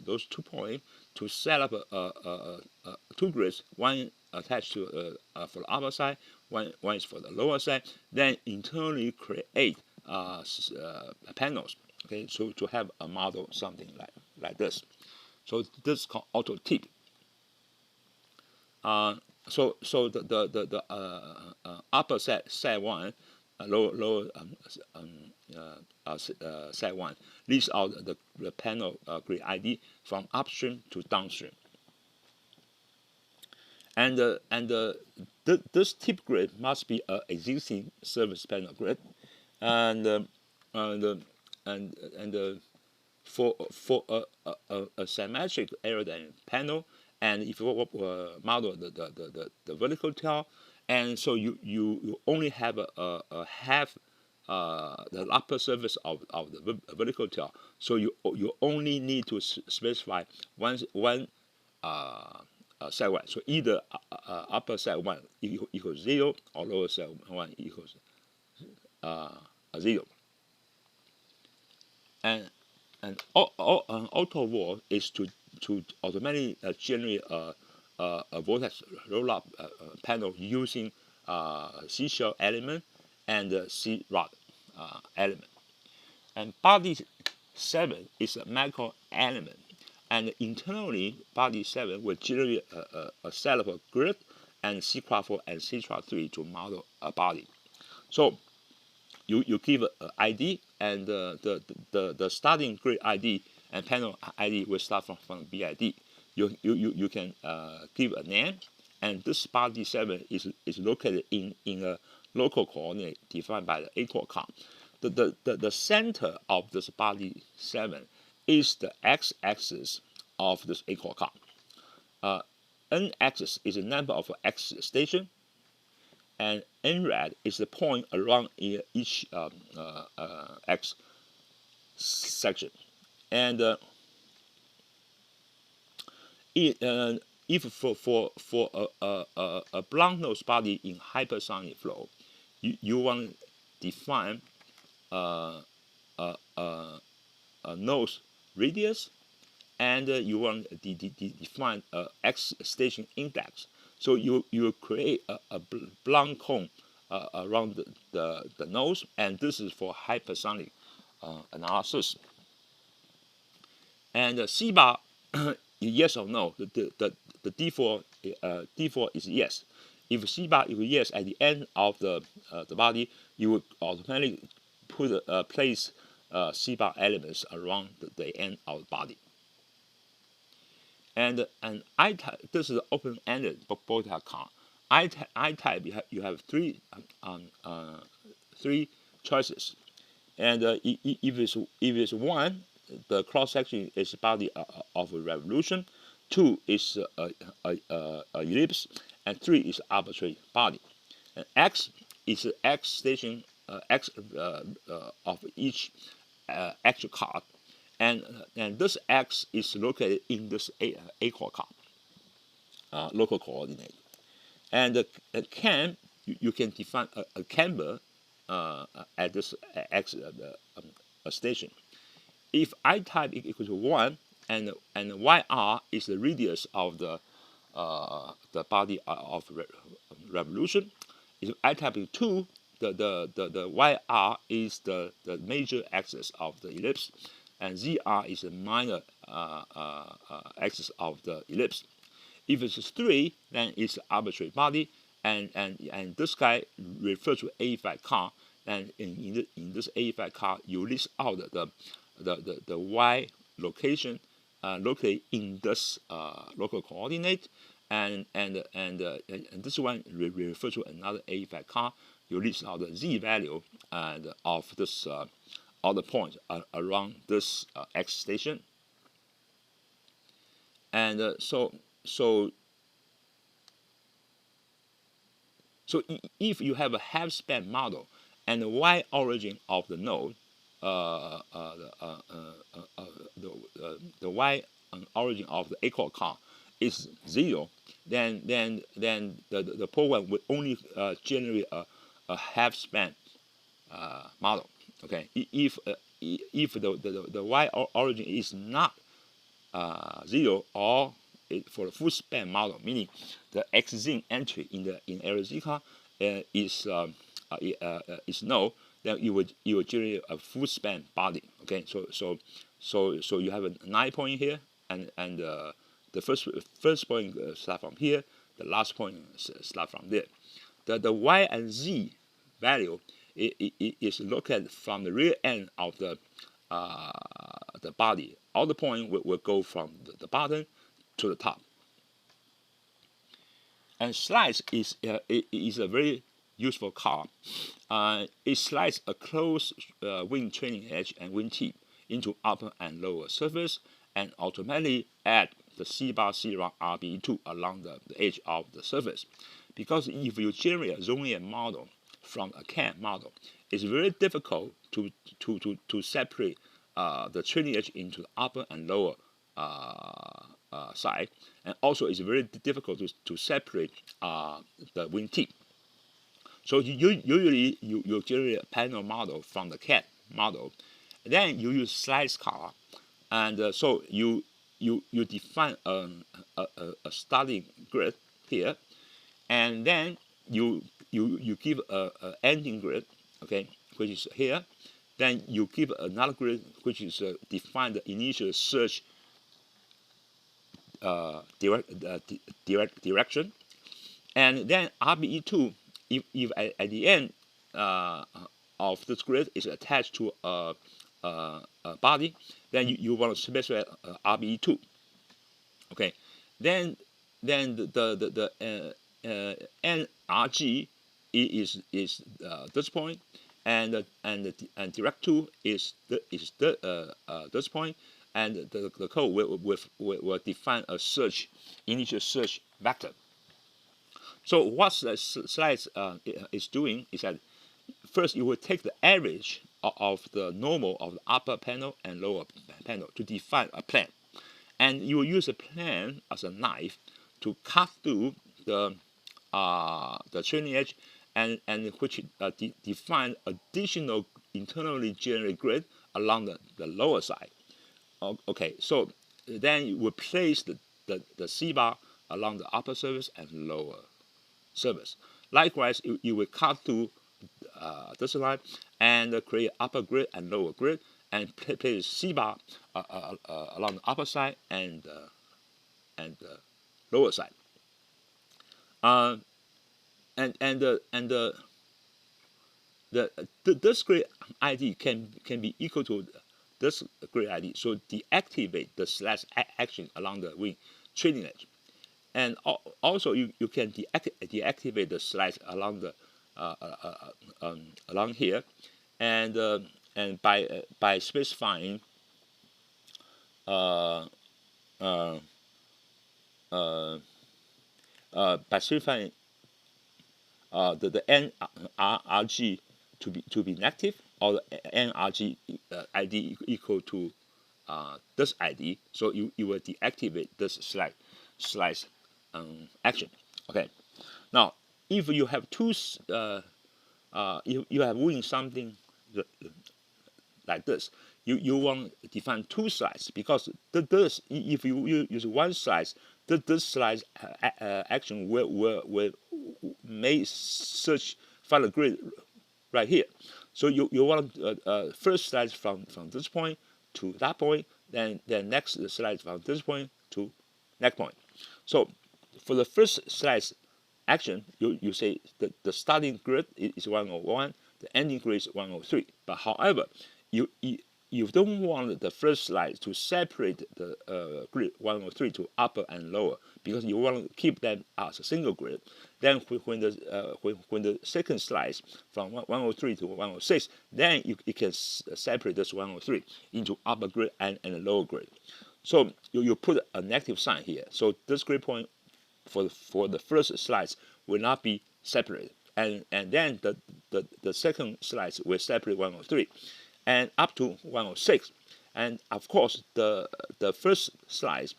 [SPEAKER 1] those 2 points to set up two grids, one attached to for the upper side, one is for the lower side, then internally create panels Okay, so to have a model something like this. So this is called auto tip. So the upper set one, lower set one lists out the panel grid ID from upstream to downstream. And this tip grid must be an existing service panel grid, and for a symmetric aerodynamic panel, and if you model the vertical tail, and so you only have a half the upper surface of the vertical tail, so you only need to specify one side one. So either upper side one equals 0 or lower side one equals 0. And auto wall is to automatically generate a vortex roll-up panel using C-shell element and C-rod element. And body 7 is a macro element, and internally body 7 will generate a set of a grid and C-4 and C-3 to model a body. So you give an ID, and the starting grid ID and panel ID will start from BID. You can give a name, and this body 7 is located in a local coordinate defined by the Aerocar. The center of this body 7 is the x-axis of this Aerocar. N-axis is the number of X station, and NRAD is the point around each X section. And if for a blunt nose body in hypersonic flow, you want to define a nose radius, and you want to define X station index. So you create a blunt cone around the nose, and this is for hypersonic analysis. And C-bar, yes or no, the default is yes. If C-bar is yes at the end of the body, you would automatically place C-bar elements around the end of the body. And I-type, this is open-ended Boita-Kahn. I-type, you have three choices, and if it's 1, the cross section is body of a revolution. 2 is a ellipse, and 3 is arbitrary body. And X is the X station X of each actual card. And this X is located in this Aerocar local coordinate. And the cam, you can define a camber at this X station. If I type equals 1 and YR is the radius of the body of revolution, if I type 2, the YR is the major axis of the ellipse, and ZR is the minor axis of the ellipse. If it's 3, then it's arbitrary body, and this guy refers to A5 car, and in this A5 car, you list out the Y location located in this local coordinate, and this one refers to another A5 car. You list out the Z value of this other points around this X station. And so if you have a half-span model and the Y origin of the node, the Y origin of the Aerocar is 0, then the program will only generate a half-span model. Okay, if the Y origin is not 0, or for the full span model, meaning the X-zine entry in Aerocar is no, then you would generate a full span body. Okay, so you have a 9 point here, and the first point start from here, the last point start from there. The y and z value is located from the rear end of the body. All the point will go from the bottom to the top. And slice is a very useful car. It slides a closed wing trailing edge and wing tip into upper and lower surface, and automatically add the C-bar C-run RB2 along the edge of the surface. Because if you generate a ZONAIR model from a CAM model, it's very difficult to separate the trailing edge into the upper and lower side, and also it's very difficult to separate the wing tip. So usually you generate a panel model from the CAD model, then you use slice car, and so you define a starting grid here, and then you give a ending grid, okay, which is here. Then you give another grid which is define the initial surge direction, and then RBE2. If at the end of this grid is attached to a body, then you want to specify RBE2. Okay, then the NRG is this point, and direct 2 is this point, and the code will define a initial surge vector. So what the slides is doing is that first you will take the average of the normal of the upper panel and lower panel to define a plane, and you will use a plane as a knife to cut through the trailing edge, and which define additional internally generated grid along the lower side. Okay, so then you will place the C-bar along the upper surface and lower surface. Likewise, you will cut through this line and create upper grid and lower grid, and place C-bar along the upper side and lower side. This grid ID can be equal to this grid ID, so deactivate the slash action along the wing trailing edge. And also you can deactivate the slice along the along here, and by specifying the NRG to be negative, or the NRG ID equal to this ID, so you will deactivate this slice action. Okay, now if you have two you have wing something like this, you want to define two slices, because this, if you use one slice, this slice action will may search find a grid right here. So you want first slice from this point to that point, then next slice from this point to next point. So for the first slice action, you say that the starting grid is 101, the ending grid is 103. But however, you don't want the first slice to separate the grid 103 to upper and lower, because you want to keep them as a single grid. Then when the second slice from 103 to 106, then you can separate this 103 into upper grid and lower grid. So you put a negative sign here. So this grid point for the first slice will not be separated, and then the second slice will separate 103 and up to 106. And of course the first slice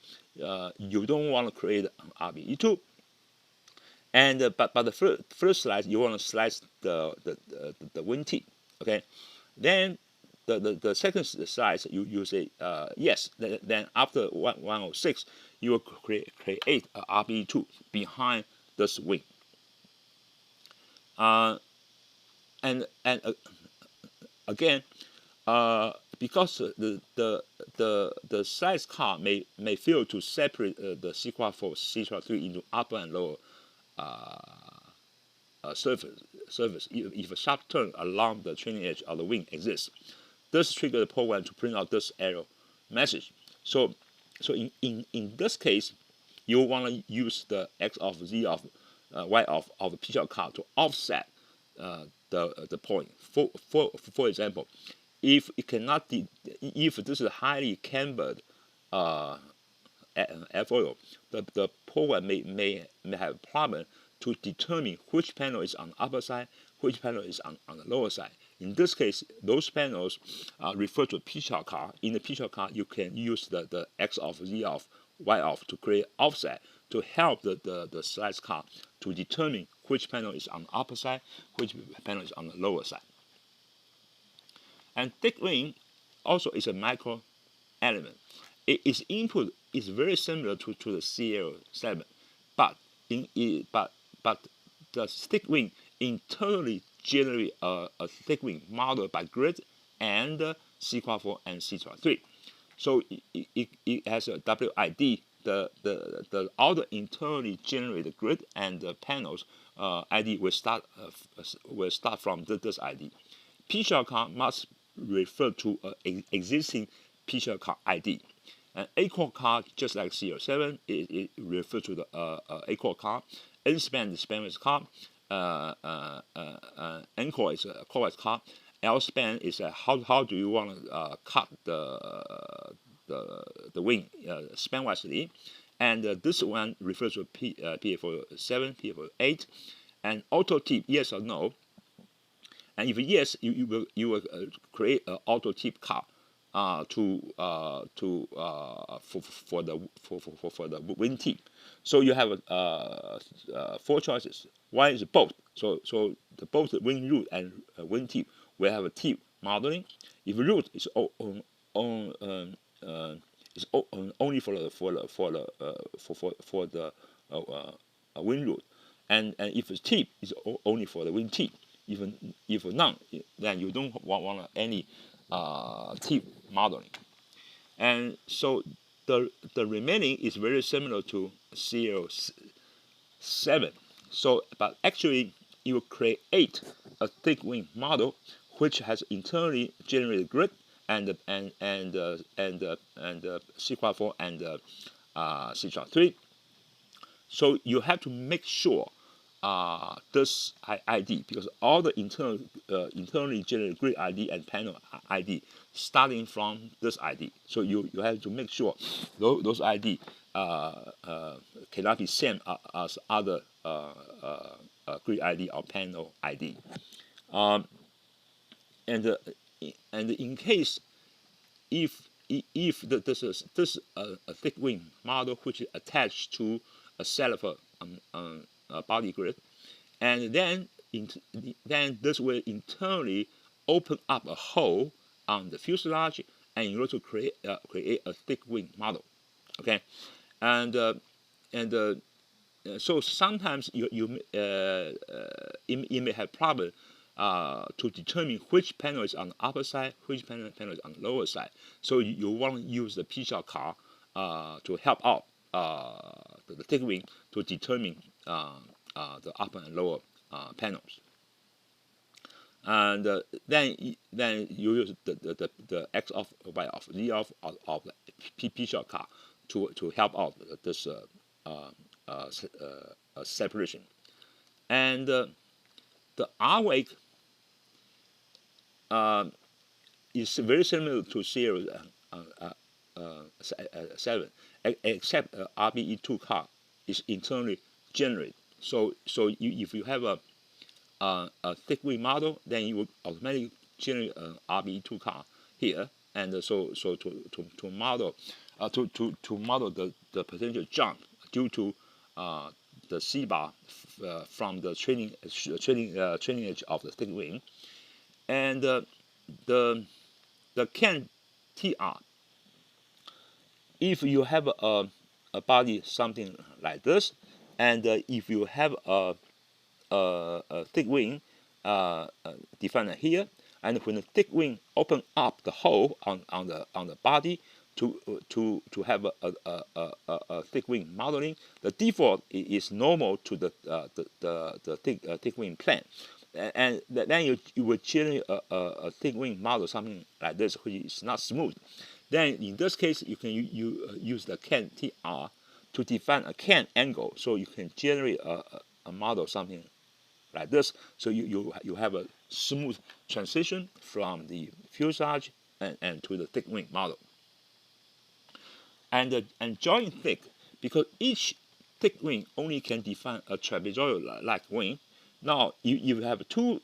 [SPEAKER 1] you don't want to create RBE2, and but the first slice you want to slice the wing tip. Okay, then the second slice you say yes. Then after 106 you will create a RBE2 behind this wing. Again, because the size car may fail to separate the C-Quad for C-3 into upper and lower surface if a sharp turn along the trailing edge of the wing exists. This triggers the program to print out this error message. So in this case, you want to use the x of z of y of the P shot car to offset the point. For example, if it cannot if this is a highly cambered airfoil, the program may have a problem to determine which panel is on the upper side, which panel is on the lower side. In this case, those panels refer to a P-shot car. In the P-shot car, you can use the x of, z of, y of to create offset to help the size car to determine which panel is on the upper side, which panel is on the lower side. And thick wing also is a micro element. Its input is very similar to the CL7, but the thick wing internally generate a thick wing modeled by grid and C-Quad4 and C-3. So it has a WID. All the internally generated grid and the panels ID will start from this ID. P-shot car must refer to an existing P-shot car ID. An Aerocar car, just like CL7, it refers to the Aerocar car. N-span is spanless car. N-core is a coreless car. L-span is how do you want to cut the wing span-wisely. And this one refers to PA47, PA48. And auto tip, yes or no. And if yes, you will create an auto tip car for the wing tip. So you have 4 choices. One is both. So both the wing root and wing tip will have a tip modeling. If root is only for the wing root, and if it's tip is only for the wing tip. If none, then you don't want any tip modeling. And so the remaining is very similar to CL7. So, but actually, you will create a thick wing model which has internally generated grid and C-Quad4 and C-3. So you have to make sure this ID, because all the internally generated grid ID and panel ID starting from this ID. So you have to make sure those ID cannot be same as other grid ID or panel ID. And in case if this is a thick wing model which is attached to a cellular body grid, and then this will internally open up a hole on the fuselage, and in order to create a thick wing model. Okay, and so sometimes you may have problem to determine which panel is on the upper side, which panel is on the lower side. So you want to use the P-shot car to help out the thick wing to determine the upper and lower panels. And then you use the X of, Y of, Z of the P-shot car to help out this separation. And the R-wake is very similar to Series 7, except RBE2 car is internally generated. So if you have a thick wing model, then you will automatically generate an RBE2 car here, and so to model the potential jump due to the C bar from the trailing edge of the thick wing, and the CAN TR. If you have a body something like this, and if you have a thick wing defined here, And when the thick wing open up the hole on the body to have a thick wing modeling, the default is normal to the thick wing plane. And then you will generate a thick wing model, something like this, which is not smooth. Then in this case, you can use the can TR to define a can angle, so you can generate a model something like this. So you have a smooth transition from the fuselage and to the thick wing model. And join thick, because each thick wing only can define a trapezoidal-like wing. Now you have two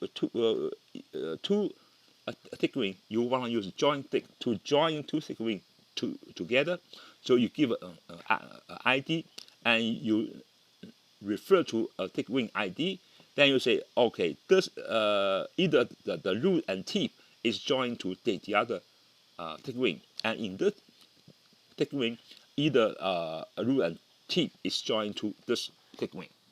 [SPEAKER 1] thick wing. You want to use join thick to join two thick wing together. So you give an ID and you refer to a thick wing ID. Then you say, okay, this either the root and tip is joined to the other thick wing, and in this thick wing, either a root and tip is joined to this thick wing.